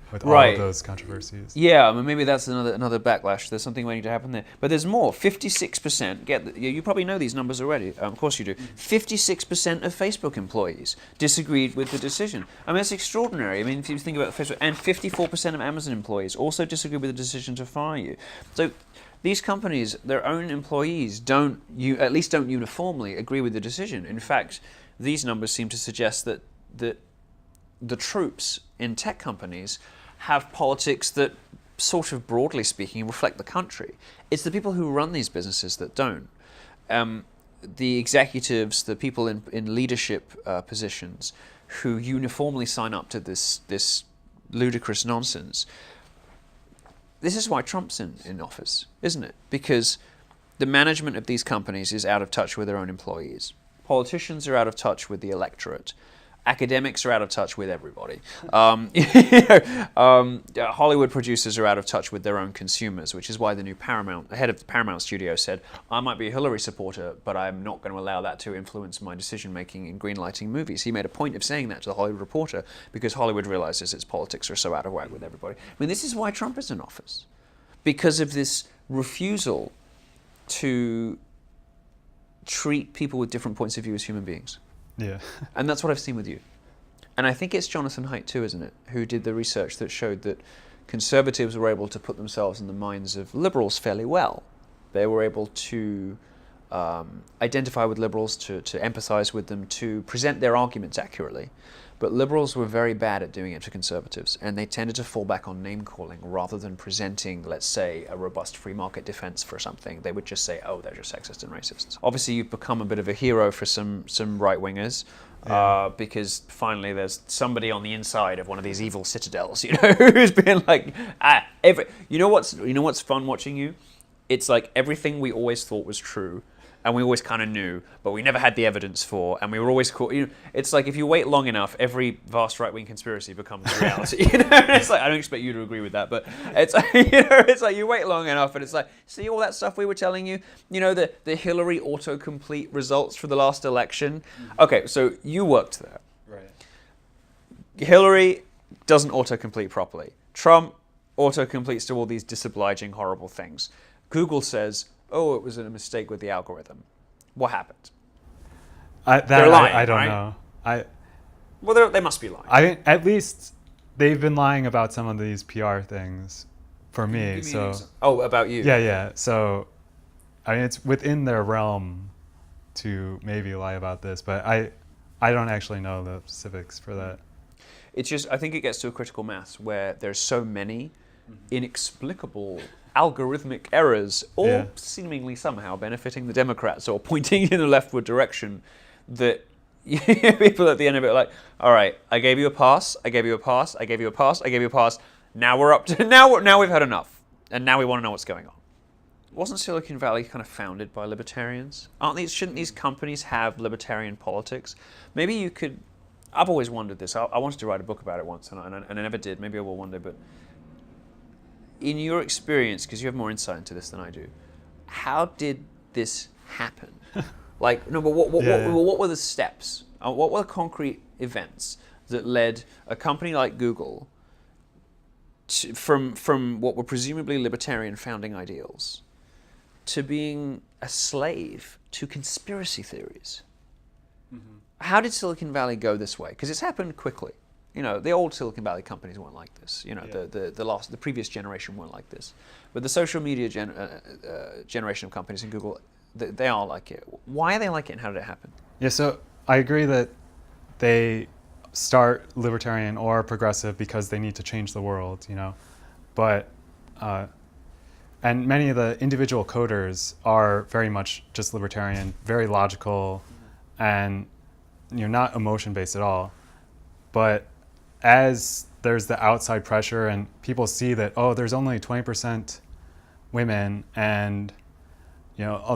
[SPEAKER 2] with all of those controversies.
[SPEAKER 1] Yeah, I mean, maybe that's another backlash. There's something waiting to happen there. But there's more. 56%, you probably know these numbers already. Of course you do. 56% of Facebook employees disagreed with the decision. I mean, that's extraordinary. I mean, if you think about Facebook, and 54% of Amazon employees also disagreed with the decision to fire you. So these companies, their own employees don't uniformly agree with the decision. In fact, these numbers seem to suggest that the troops in tech companies have politics that, sort of broadly speaking, reflect the country. It's the people who run these businesses that don't. The executives, the people in leadership positions who uniformly sign up to this ludicrous nonsense. This is why Trump's in office, isn't it? Because the management of these companies is out of touch with their own employees. Politicians are out of touch with the electorate. academics are out of touch with everybody. Hollywood producers are out of touch with their own consumers, which is why the head of the Paramount studio said, I might be a Hillary supporter, but I'm not going to allow that to influence my decision-making in greenlighting movies. He made a point of saying that to the Hollywood Reporter because Hollywood realizes its politics are so out of whack with everybody. I mean, this is why Trump is in office, because of this refusal to treat people with different points of view as human beings.
[SPEAKER 2] Yeah.
[SPEAKER 1] And that's what I've seen with you. And I think it's Jonathan Haidt too, isn't it, who did the research that showed that conservatives were able to put themselves in the minds of liberals fairly well. They were able to identify with liberals, to empathize with them, to present their arguments accurately. But liberals were very bad at doing it to conservatives, and they tended to fall back on name-calling rather than presenting, let's say, a robust free market defense for something. They would just say, oh, they're just sexist and racist. Obviously, you've become a bit of a hero for some right-wingers, because finally there's somebody on the inside of one of these evil citadels, who's been like, you know what's fun watching you? It's like everything we always thought was true, and we always kind of knew, but we never had the evidence for, and we were always caught. It's like if you wait long enough, every vast right-wing conspiracy becomes reality. It's like I don't expect you to agree with that, but it's it's like you wait long enough, and it's like, see all that stuff we were telling you, the Hillary autocomplete results for the last election. Okay, so you worked there.
[SPEAKER 2] Right.
[SPEAKER 1] Hillary doesn't autocomplete properly. Trump autocompletes to all these disobliging, horrible things. Google says, oh, it was a mistake with the algorithm. What happened? They're lying,
[SPEAKER 2] I don't
[SPEAKER 1] right?
[SPEAKER 2] know.
[SPEAKER 1] Well, they must be lying.
[SPEAKER 2] At least they've been lying about some of these PR things for me. So
[SPEAKER 1] about you?
[SPEAKER 2] Yeah. So, it's within their realm to maybe lie about this, but I don't actually know the specifics for that.
[SPEAKER 1] It's just, I think it gets to a critical mass where there's so many inexplicable algorithmic errors, all seemingly somehow benefiting the Democrats or pointing in the leftward direction, that people at the end of it are like, all right, I gave you a pass, I gave you a pass, I gave you a pass, I gave you a pass. Now we're up to now we've had enough, and now we want to know what's going on. Wasn't Silicon Valley kind of founded by libertarians? Shouldn't these companies have libertarian politics? Maybe you could. I've always wondered this. I wanted to write a book about it once, and I never did. Maybe I will one day, but. In your experience, because you have more insight into this than I do, how did this happen? What were the steps? What were the concrete events that led a company like Google from what were presumably libertarian founding ideals to being a slave to conspiracy theories? Mm-hmm. How did Silicon Valley go this way? Because it's happened quickly. The old Silicon Valley companies weren't like this. The previous generation weren't like this. But the social media generation of companies in Google, they are like it. Why are they like it, and how did it happen?
[SPEAKER 2] Yeah, so I agree that they start libertarian or progressive because they need to change the world, But, and many of the individual coders are very much just libertarian, very logical, and not emotion-based at all. But as there's the outside pressure and people see that, there's only 20% women, and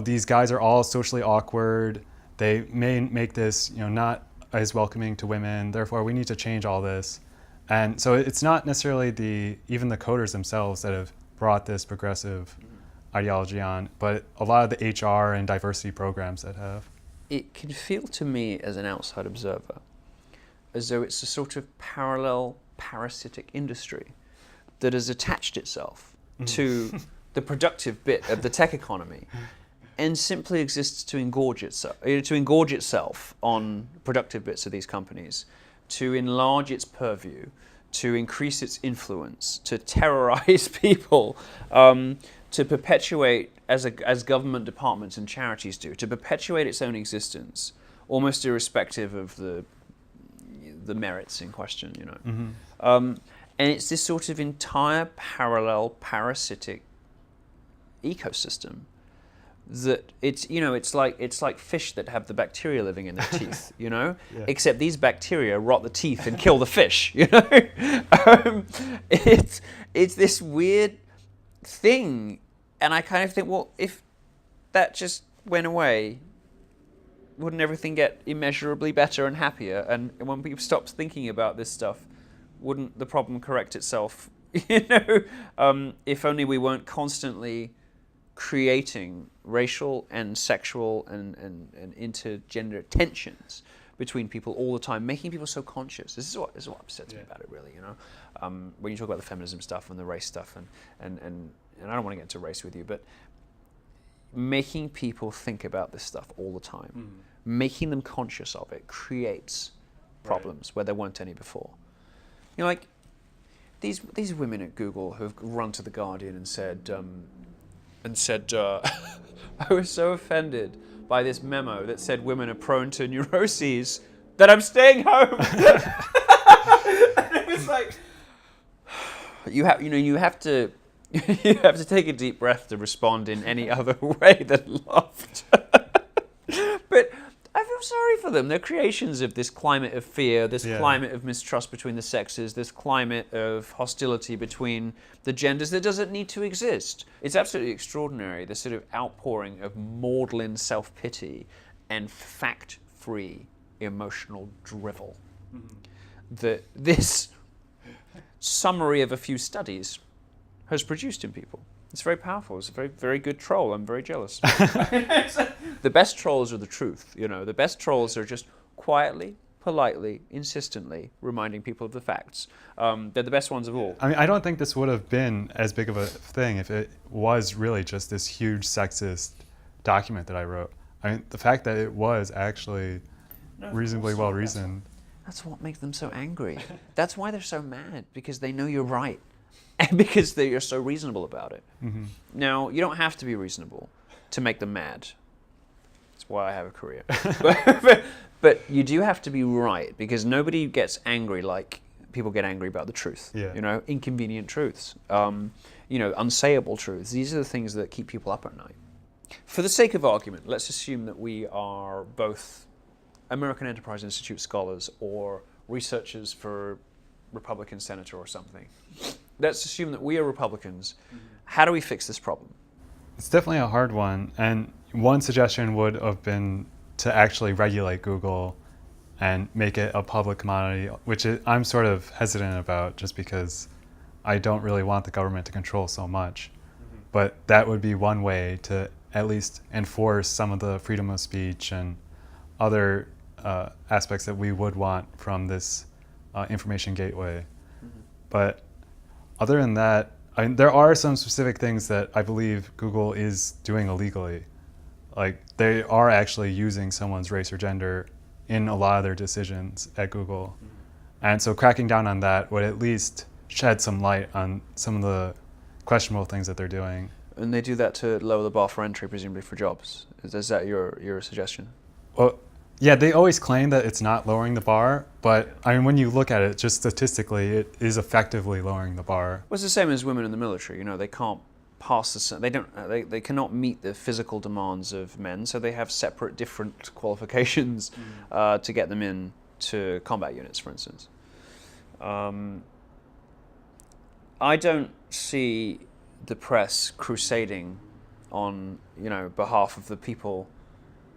[SPEAKER 2] these guys are all socially awkward, they may make this not as welcoming to women, therefore we need to change all this. And so it's not necessarily even the coders themselves that have brought this progressive ideology on, but a lot of the HR and diversity programs that have.
[SPEAKER 1] It can feel to me as an outside observer as though it's a sort of parallel parasitic industry that has attached itself to the productive bit of the tech economy and simply exists to engorge itself on productive bits of these companies, to enlarge its purview, to increase its influence, to terrorize people, to perpetuate, as government departments and charities do, to perpetuate its own existence, almost irrespective of the merits in question, and it's this sort of entire parallel parasitic ecosystem that it's like fish that have the bacteria living in their teeth, except these bacteria rot the teeth and kill the fish. It's this weird thing, and I kind of think, well, if that just went away, wouldn't everything get immeasurably better and happier? And when people stopped thinking about this stuff, wouldn't the problem correct itself? If only we weren't constantly creating racial and sexual and intergender tensions between people all the time, making people so conscious. This is what upsets me about it, really. When you talk about the feminism stuff and the race stuff, and I don't want to get into race with you, but making people think about this stuff all the time, making them conscious of it, creates problems where there weren't any before. Like these women at Google who've run to the Guardian and said, I was so offended by this memo that said women are prone to neuroses that I'm staying home. And it was like, you have to take a deep breath to respond in any other way than laughter. But I feel sorry for them. They're creations of this climate of fear, this climate of mistrust between the sexes, this climate of hostility between the genders that doesn't need to exist. It's absolutely extraordinary, the sort of outpouring of maudlin self-pity and fact-free emotional drivel that this summary of a few studies has produced in people. It's very powerful. It's a very, very good troll. I'm very jealous. The best trolls are the truth. The best trolls are just quietly, politely, insistently reminding people of the facts. They're the best ones of all.
[SPEAKER 2] I mean, I don't think this would have been as big of a thing if it was really just this huge sexist document that I wrote. I mean, the fact that it was actually reasonably well reasoned.
[SPEAKER 1] That's what makes them so angry. That's why they're so mad, because they know you're right. And because you're so reasonable about it. Now, you don't have to be reasonable to make them mad. That's why I have a career. But you do have to be right, because nobody gets angry like people get angry about the truth. Inconvenient truths, unsayable truths. These are the things that keep people up at night. For the sake of argument, let's assume that we are both American Enterprise Institute scholars or researchers for Republican senator or something. Let's assume that we are Republicans. How do we fix this problem?
[SPEAKER 2] It's definitely a hard one. And one suggestion would have been to actually regulate Google and make it a public commodity, which I'm sort of hesitant about just because I don't really want the government to control so much. But that would be one way to at least enforce some of the freedom of speech and other aspects that we would want from this information gateway. But other than that, there are some specific things that I believe Google is doing illegally. Like, they are actually using someone's race or gender in a lot of their decisions at Google. And so cracking down on that would at least shed some light on some of the questionable things that they're doing.
[SPEAKER 1] And they do that to lower the bar for entry, presumably for jobs. Is that your suggestion?
[SPEAKER 2] Well, yeah, they always claim that it's not lowering the bar, but I mean, when you look at it, just statistically, it is effectively lowering the bar.
[SPEAKER 1] Well, it's the same as women in the military. They can't pass they cannot meet the physical demands of men, so they have separate, different qualifications to get them in to combat units, for instance. I don't see the press crusading on behalf of the people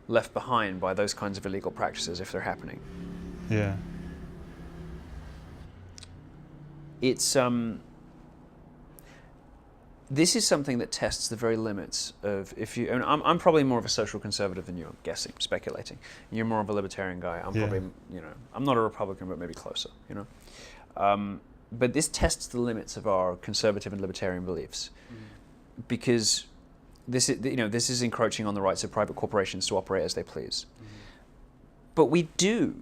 [SPEAKER 1] left behind by those kinds of illegal practices if they're happening.
[SPEAKER 2] Yeah.
[SPEAKER 1] It's this is something that tests the very limits of and I'm probably more of a social conservative than you, I'm guessing, speculating. You're more of a libertarian guy. I'm probably, I'm not a Republican, but maybe closer, But this tests the limits of our conservative and libertarian beliefs, because this is encroaching on the rights of private corporations to operate as they please. But we do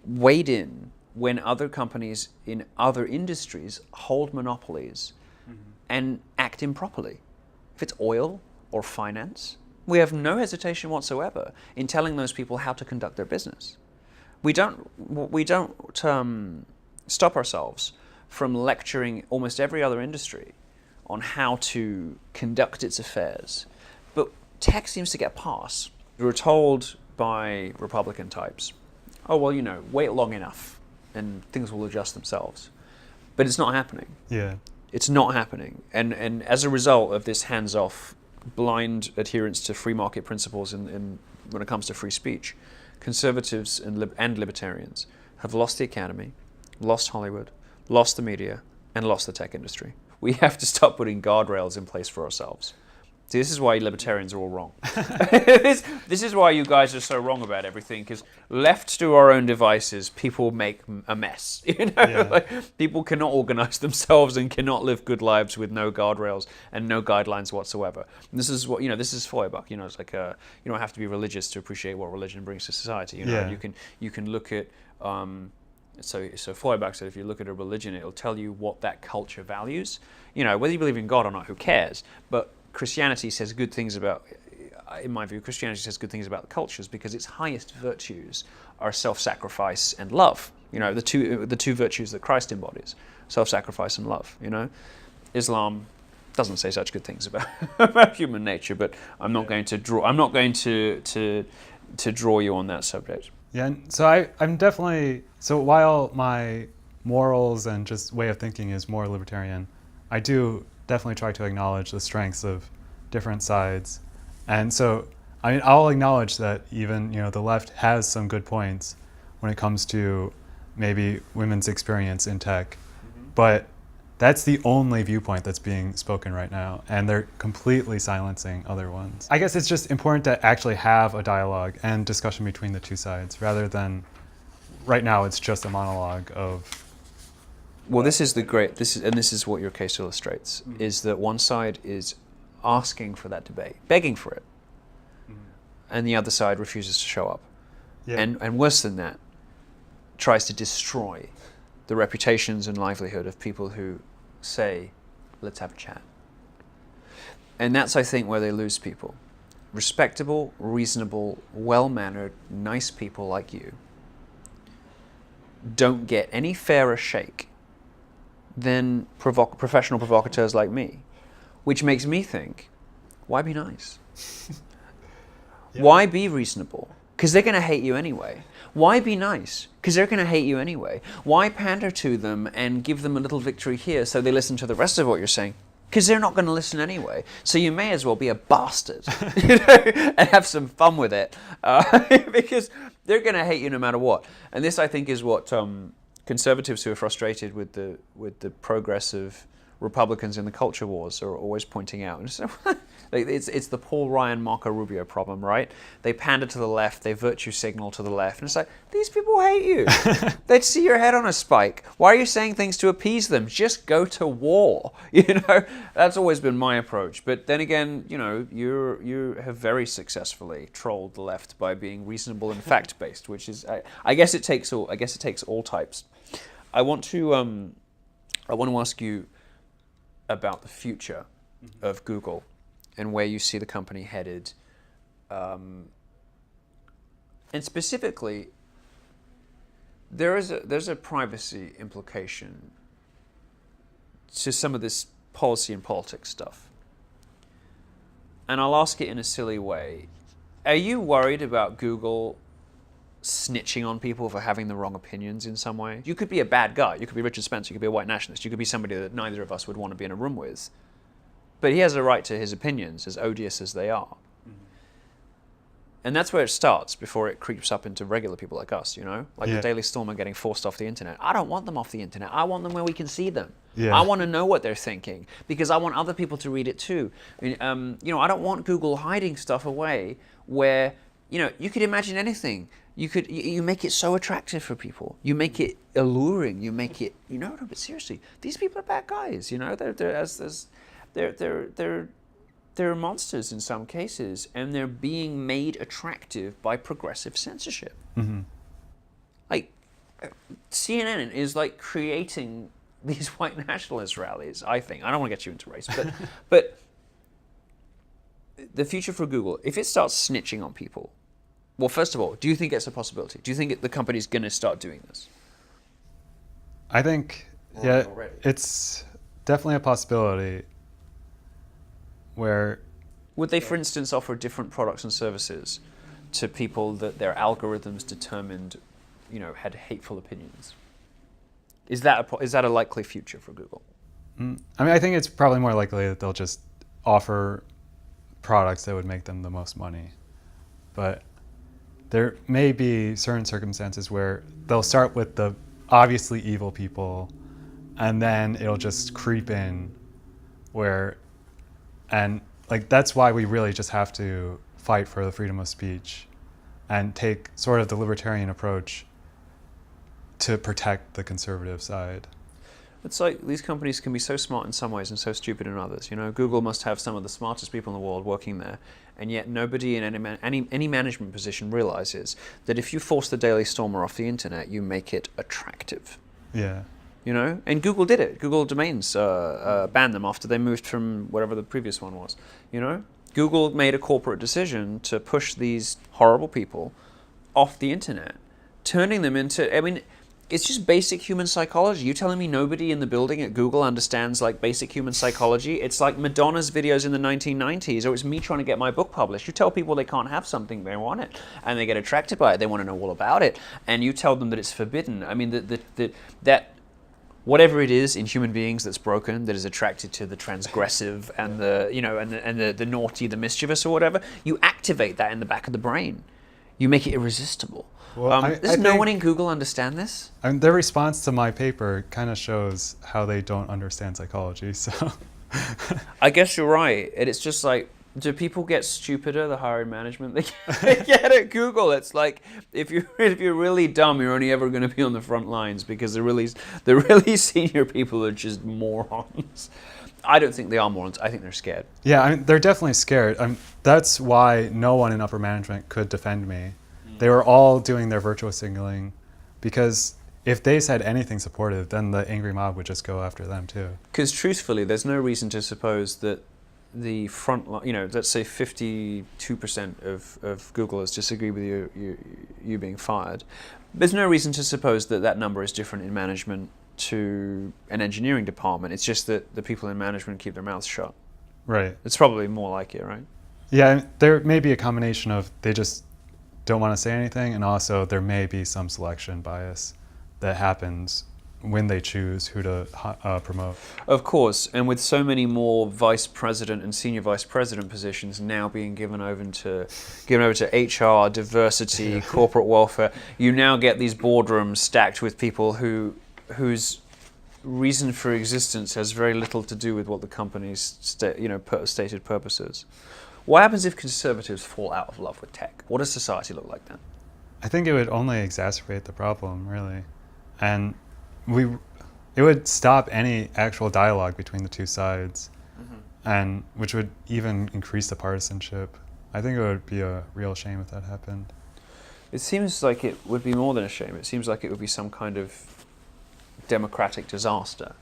[SPEAKER 1] wade in when other companies in other industries hold monopolies and act improperly. If it's oil or finance, we have no hesitation whatsoever in telling those people how to conduct their business. We don't stop ourselves from lecturing almost every other industry on how to conduct its affairs. But tech seems to get past. We were told by Republican types, oh, well, wait long enough and things will adjust themselves. But it's not happening.
[SPEAKER 2] Yeah.
[SPEAKER 1] It's not happening. And as a result of this hands-off, blind adherence to free market principles in when it comes to free speech, conservatives and libertarians have lost the academy, lost Hollywood, lost the media, and lost the tech industry. We have to start putting guardrails in place for ourselves. See, this is why libertarians are all wrong. This is why you guys are so wrong about everything, because left to our own devices, people make a mess. Like, people cannot organize themselves and cannot live good lives with no guardrails and no guidelines whatsoever. And this is what this is Feuerbach. It's like you don't have to be religious to appreciate what religion brings to society. You can look at. So Feuerbach said, if you look at a religion, it'll tell you what that culture values. Whether you believe in God or not, who cares? But Christianity says good things about, in my view, Christianity says good things about the cultures because its highest virtues are self-sacrifice and love. The two virtues that Christ embodies, self-sacrifice and love. Islam doesn't say such good things about human nature, but I'm not going to draw you on that subject.
[SPEAKER 2] Yeah, and so I'm definitely, so while my morals and just way of thinking is more libertarian, I do definitely try to acknowledge the strengths of different sides. And so, I'll acknowledge that even, the left has some good points when it comes to maybe women's experience in tech, but that's the only viewpoint that's being spoken right now, and they're completely silencing other ones. I guess it's just important to actually have a dialogue and discussion between the two sides, rather than right now it's just a monologue of.
[SPEAKER 1] Well, this is what your case illustrates, is that one side is asking for that debate, begging for it, and the other side refuses to show up. Yeah. And worse than that, tries to destroy the reputations and livelihood of people who say, let's have a chat. And that's, I think, where they lose people. Respectable, reasonable, well-mannered, nice people like you don't get any fairer shake than professional provocateurs like me, which makes me think, why be nice? Yeah. Why be reasonable? Because they're going to hate you anyway. Why be nice? Because they're going to hate you anyway. Why pander to them and give them a little victory here so they listen to the rest of what you're saying? Because they're not going to listen anyway. So you may as well be a bastard and have some fun with it, because they're going to hate you no matter what. And this, I think, is what conservatives who are frustrated with the progress of Republicans in the culture wars are always pointing out. And so, it's the Paul Ryan, Marco Rubio problem, right? They pander to the left, they virtue signal to the left, and it's like, these people hate you. They'd see your head on a spike. Why are you saying things to appease them? Just go to war. That's always been my approach. But then again, you have very successfully trolled the left by being reasonable and fact-based, which is, I guess it takes all types. I want to ask you about the future of Google and where you see the company headed, and specifically, there's a privacy implication to some of this policy and politics stuff, and I'll ask it in a silly way. Are you worried about Google snitching on people for having the wrong opinions in some way? You could be a bad guy. You could be Richard Spencer. You could be a white nationalist. You could be somebody that neither of us would want to be in a room with. But he has a right to his opinions, as odious as they are. Mm-hmm. And that's where it starts before it creeps up into regular people like us, Like the Daily Stormer getting forced off the internet. I don't want them off the internet. I want them where we can see them. Yeah. I want to know what they're thinking because I want other people to read it too. I don't want Google hiding stuff away where, you could imagine anything. You make it so attractive for people. You make it alluring. You make it, no, but seriously, these people are bad guys. They're monsters in some cases, and they're being made attractive by progressive censorship. Mm-hmm. Like CNN is like creating these white nationalist rallies. I think I don't want to get you into race, but the future for Google, if it starts snitching on people. Well, first of all, do you think it's a possibility? Do you think the company's going to start doing this?
[SPEAKER 2] I think, it's definitely a possibility where...
[SPEAKER 1] Would they, for instance, offer different products and services to people that their algorithms determined, had hateful opinions? Is that a likely future for Google?
[SPEAKER 2] I think it's probably more likely that they'll just offer products that would make them the most money. But there may be certain circumstances where they'll start with the obviously evil people, and then it'll just creep in and like that's why we really just have to fight for the freedom of speech and take sort of the libertarian approach to protect the conservative side.
[SPEAKER 1] It's like these companies can be so smart in some ways and so stupid in others. Google must have some of the smartest people in the world working there, and yet nobody in any management position realizes that if you force the Daily Stormer off the internet, you make it attractive.
[SPEAKER 2] Yeah.
[SPEAKER 1] And Google did it. Google domains banned them after they moved from whatever the previous one was. Google made a corporate decision to push these horrible people off the internet, turning them into, it's just basic human psychology. You telling me nobody in the building at Google understands like basic human psychology? It's like Madonna's videos in the 1990s, or it's me trying to get my book published. You tell people they can't have something, they want it, and they get attracted by it. They want to know all about it, and you tell them that it's forbidden. That whatever it is in human beings that's broken, that is attracted to the transgressive and the naughty, the mischievous, or whatever, you activate that in the back of the brain. You make it irresistible.
[SPEAKER 2] Well,
[SPEAKER 1] does no one in Google understand this?
[SPEAKER 2] Their response to my paper kind of shows how they don't understand psychology. So,
[SPEAKER 1] I guess you're right. And it's just like, do people get stupider the higher in management they get at Google? It's like if you're really dumb, you're only ever going to be on the front lines because the really senior people are just morons. I don't think they are morons. I think they're scared.
[SPEAKER 2] Yeah, they're definitely scared. That's why no one in upper management could defend me. They were all doing their virtual signaling because if they said anything supportive, then the angry mob would just go after them too.
[SPEAKER 1] Because truthfully, there's no reason to suppose that the front line, let's say 52% of Googlers disagree with you being fired. There's no reason to suppose that number is different in management to an engineering department. It's just that the people in management keep their mouths shut.
[SPEAKER 2] Right.
[SPEAKER 1] It's probably more like it, right?
[SPEAKER 2] Yeah, there may be a combination of they just don't want to say anything, and also there may be some selection bias that happens when they choose who to promote.
[SPEAKER 1] Of course, and with so many more vice president and senior vice president positions now being given over to HR, diversity, corporate welfare, you now get these boardrooms stacked with people whose reason for existence has very little to do with what the company's stated purpose is. What happens if conservatives fall out of love with tech? What does society look like then?
[SPEAKER 2] I think it would only exacerbate the problem, really. And it would stop any actual dialogue between the two sides, and which would even increase the partisanship. I think it would be a real shame if that happened.
[SPEAKER 1] It seems like it would be more than a shame. It seems like it would be some kind of democratic disaster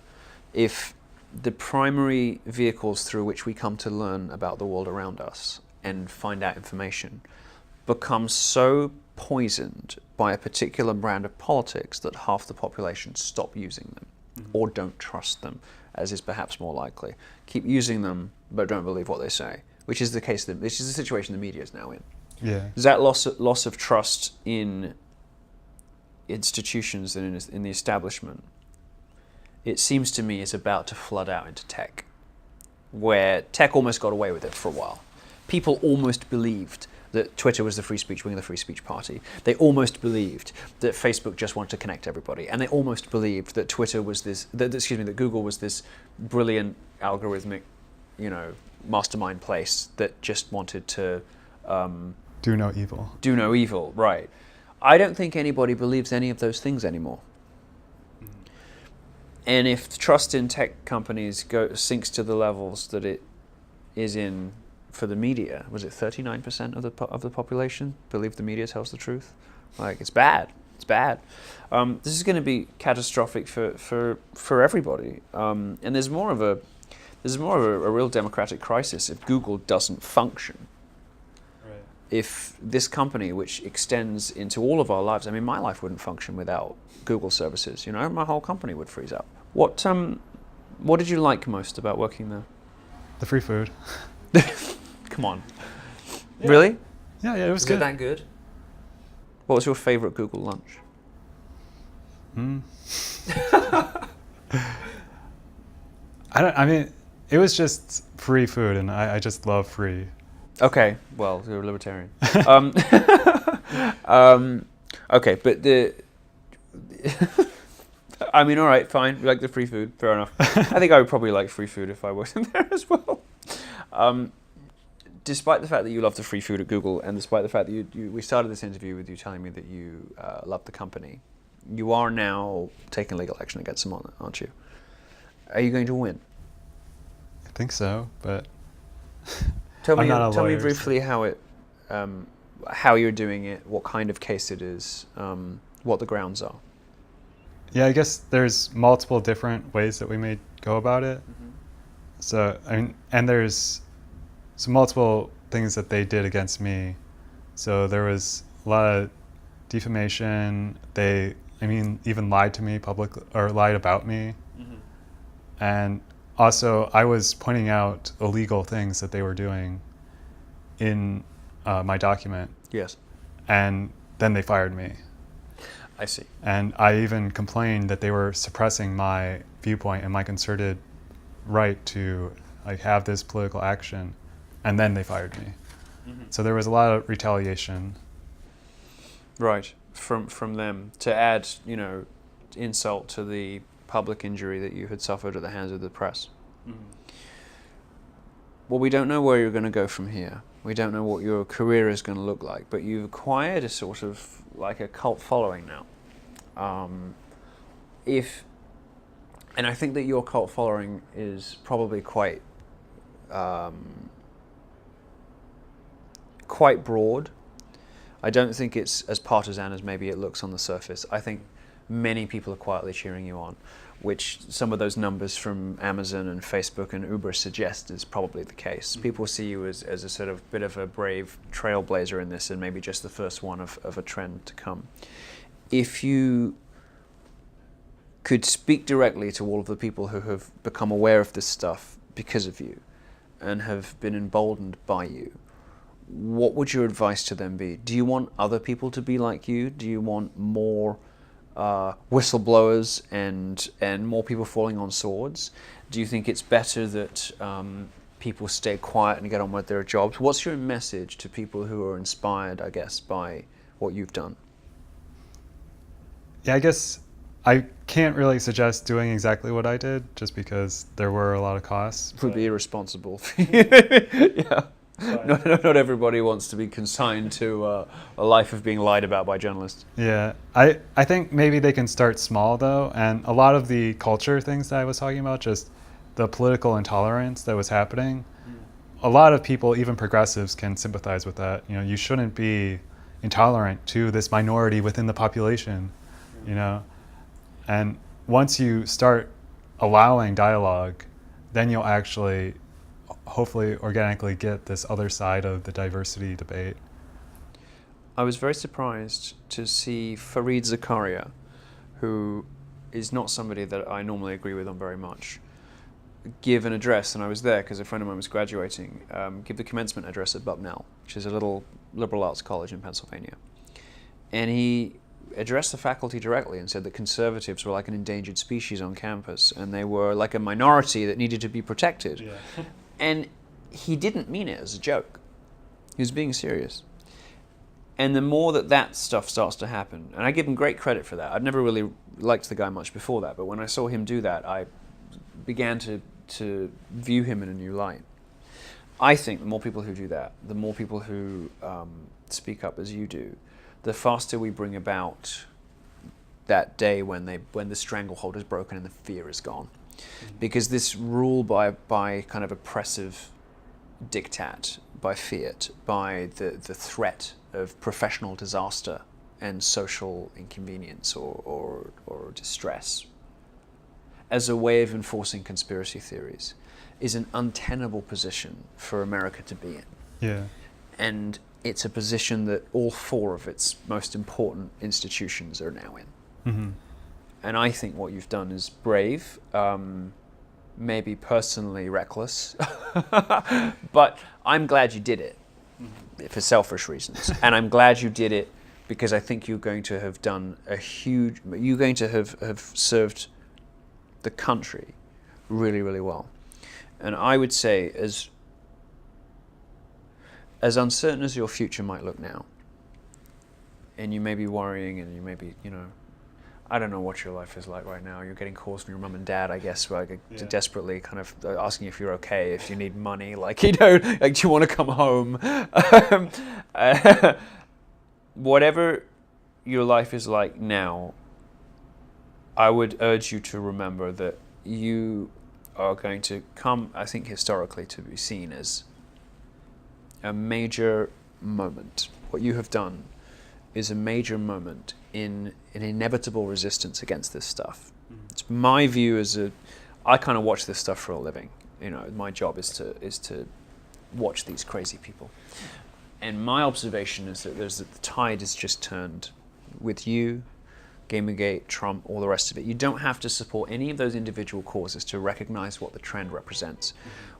[SPEAKER 1] if the primary vehicles through which we come to learn about the world around us and find out information become so poisoned by a particular brand of politics that half the population stop using them or don't trust them, as is perhaps more likely. Keep using them but don't believe what they say, which is the case. This is the situation the media is now in.
[SPEAKER 2] Yeah.
[SPEAKER 1] That loss of trust in institutions and in the establishment, it seems to me, is about to flood out into tech, where tech almost got away with it for a while. People almost believed that Twitter was the free speech wing of the free speech party. They almost believed that Facebook just wanted to connect everybody, and they almost believed that that Google was this brilliant algorithmic, mastermind place that just wanted to
[SPEAKER 2] do no evil.
[SPEAKER 1] Do no evil, right? I don't think anybody believes any of those things anymore. And if trust in tech companies sinks to the levels that it is in for the media, was it 39% of the population believe the media tells the truth? Like, it's bad. It's bad. This is going to be catastrophic for everybody. And there's more of a real democratic crisis if Google doesn't function.
[SPEAKER 2] Right.
[SPEAKER 1] If this company, which extends into all of our lives, my life wouldn't function without Google services. My whole company would freeze up. What did you like most about working there?
[SPEAKER 2] The free food.
[SPEAKER 1] Come on.
[SPEAKER 2] Yeah.
[SPEAKER 1] Really?
[SPEAKER 2] Yeah, it was good.
[SPEAKER 1] Was it that good? What was your favorite Google lunch?
[SPEAKER 2] It was just free food, and I just love free.
[SPEAKER 1] Okay, well, you're a libertarian. Okay, but I mean, all right, fine. You like the free food, fair enough. I think I would probably like free food if I wasn't there as well. Despite the fact that you love the free food at Google, and despite the fact that we started this interview with you telling me that you love the company, you are now taking legal action against them, aren't you? Are you going to win?
[SPEAKER 2] I think so, but
[SPEAKER 1] Tell
[SPEAKER 2] I'm not a
[SPEAKER 1] me
[SPEAKER 2] lawyer,
[SPEAKER 1] briefly how you're doing it, what kind of case it is, what the grounds are.
[SPEAKER 2] Yeah, I guess there's multiple different ways that we may go about it.
[SPEAKER 1] Mm-hmm.
[SPEAKER 2] So, I mean, and there's some multiple things that they did against me. So there was a lot of defamation. They, I mean, even lied to me publicly, or lied about me.
[SPEAKER 1] Mm-hmm.
[SPEAKER 2] And also, I was pointing out illegal things that they were doing in my document.
[SPEAKER 1] Yes.
[SPEAKER 2] And then they fired me.
[SPEAKER 1] I see.
[SPEAKER 2] And I even complained that they were suppressing my viewpoint and my concerted right to like have this political action, and then they fired me. Mm-hmm. So there was a lot of retaliation.
[SPEAKER 1] Right, from them, to add, insult to the public injury that you had suffered at the hands of the press. Mm-hmm. Well, we don't know where you're going to go from here. We don't know what your career is going to look like, but you've acquired a sort of like a cult following now. And I think that your cult following is probably quite broad. I don't think it's as partisan as maybe it looks on the surface. I think many people are quietly cheering you on, which some of those numbers from Amazon and Facebook and Uber suggest is probably the case. Mm-hmm. People see you as a sort of bit of a brave trailblazer in this, and maybe just the first one of a trend to come. If you could speak directly to all of the people who have become aware of this stuff because of you and have been emboldened by you, what would your advice to them be? Do you want other people to be like you? Do you want more whistleblowers and more people falling on swords? Do you think it's better that people stay quiet and get on with their jobs? What's your message to people who are inspired, I guess, by what you've done?
[SPEAKER 2] Yeah, I guess I can't really suggest doing exactly what I did, just because there were a lot of costs.
[SPEAKER 1] It would be irresponsible. Yeah. Not everybody wants to be consigned to a life of being lied about by journalists.
[SPEAKER 2] Yeah, I think maybe they can start small, though, and a lot of the culture things that I was talking about, just the political intolerance that was happening, a lot of people, even progressives, can sympathize with that. You shouldn't be intolerant to this minority within the population, and once you start allowing dialogue, then you'll actually hopefully organically get this other side of the diversity debate.
[SPEAKER 1] I was very surprised to see Fareed Zakaria, who is not somebody that I normally agree with on very much, give an address, and I was there because a friend of mine was graduating, give the commencement address at Bucknell, which is a little liberal arts college in Pennsylvania. And he addressed the faculty directly and said that conservatives were like an endangered species on campus, and they were like a minority that needed to be protected. Yeah. And he didn't mean it as a joke. He was being serious. And the more that stuff starts to happen, and I give him great credit for that. I'd never really liked the guy much before that, but when I saw him do that, I began to view him in a new light. I think the more people who do that, the more people who speak up as you do, the faster we bring about that day when the stranglehold is broken and the fear is gone. Mm-hmm. Because this rule by kind of oppressive diktat, by fiat, by the threat of professional disaster and social inconvenience or distress as a way of enforcing conspiracy theories is an untenable position for America to be in. Yeah. And it's a position that all four of its most important institutions are now in. Mm-hmm. And I think what you've done is brave, maybe personally reckless, but I'm glad you did it for selfish reasons. And I'm glad you did it because I think you're going to have done you're going to have served the country really, really well. And I would say, as uncertain as your future might look now, and you may be worrying, and you may be, I don't know what your life is like right now. You're getting calls from your mum and dad, I guess, like desperately kind of asking if you're okay, if you need money, like, do you want to come home? Whatever your life is like now, I would urge you to remember that you are going to come, I think historically, to be seen as a major moment. What you have done is a major moment in an inevitable resistance against this stuff. It's my view I kind of watch this stuff for a living. My job is to watch these crazy people. And my observation is that the tide has just turned with you, Gamergate, Trump, all the rest of it. You don't have to support any of those individual causes to recognize what the trend represents,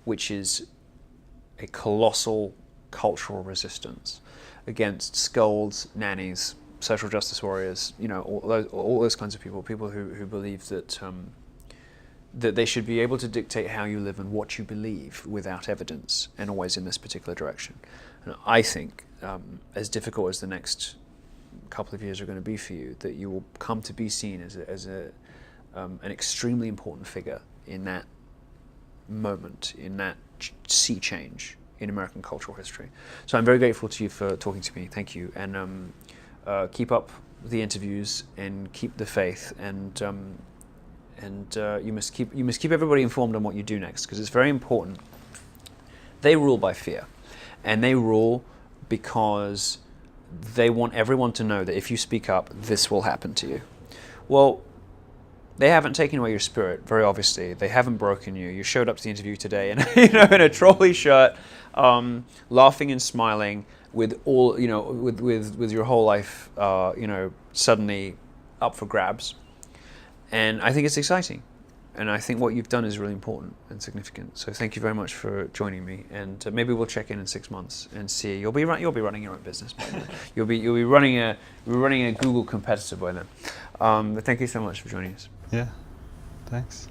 [SPEAKER 1] which is a colossal cultural resistance against scolds, nannies, social justice warriors, all those kinds of people who believe that that they should be able to dictate how you live and what you believe without evidence, and always in this particular direction. And I think, as difficult as the next couple of years are going to be for you, that you will come to be seen as an extremely important figure in that moment, in that sea change in American cultural history. So I'm very grateful to you for talking to me. Thank you, and keep up the interviews and keep the faith, and you must keep everybody informed on what you do next, because it's very important. They rule by fear, and they rule because they want everyone to know that if you speak up, this will happen to you. Well, they haven't taken away your spirit, very obviously. They haven't broken you. You showed up to the interview today in a trolley shirt, laughing and smiling, with all with your whole life suddenly up for grabs. And I think it's exciting, and I think what you've done is really important and significant. So thank you very much for joining me, and maybe we'll check in 6 months and see. You'll be running your own business by then. You'll be running a Google competitor by then. But thank you so much for joining us.
[SPEAKER 2] Yeah, thanks.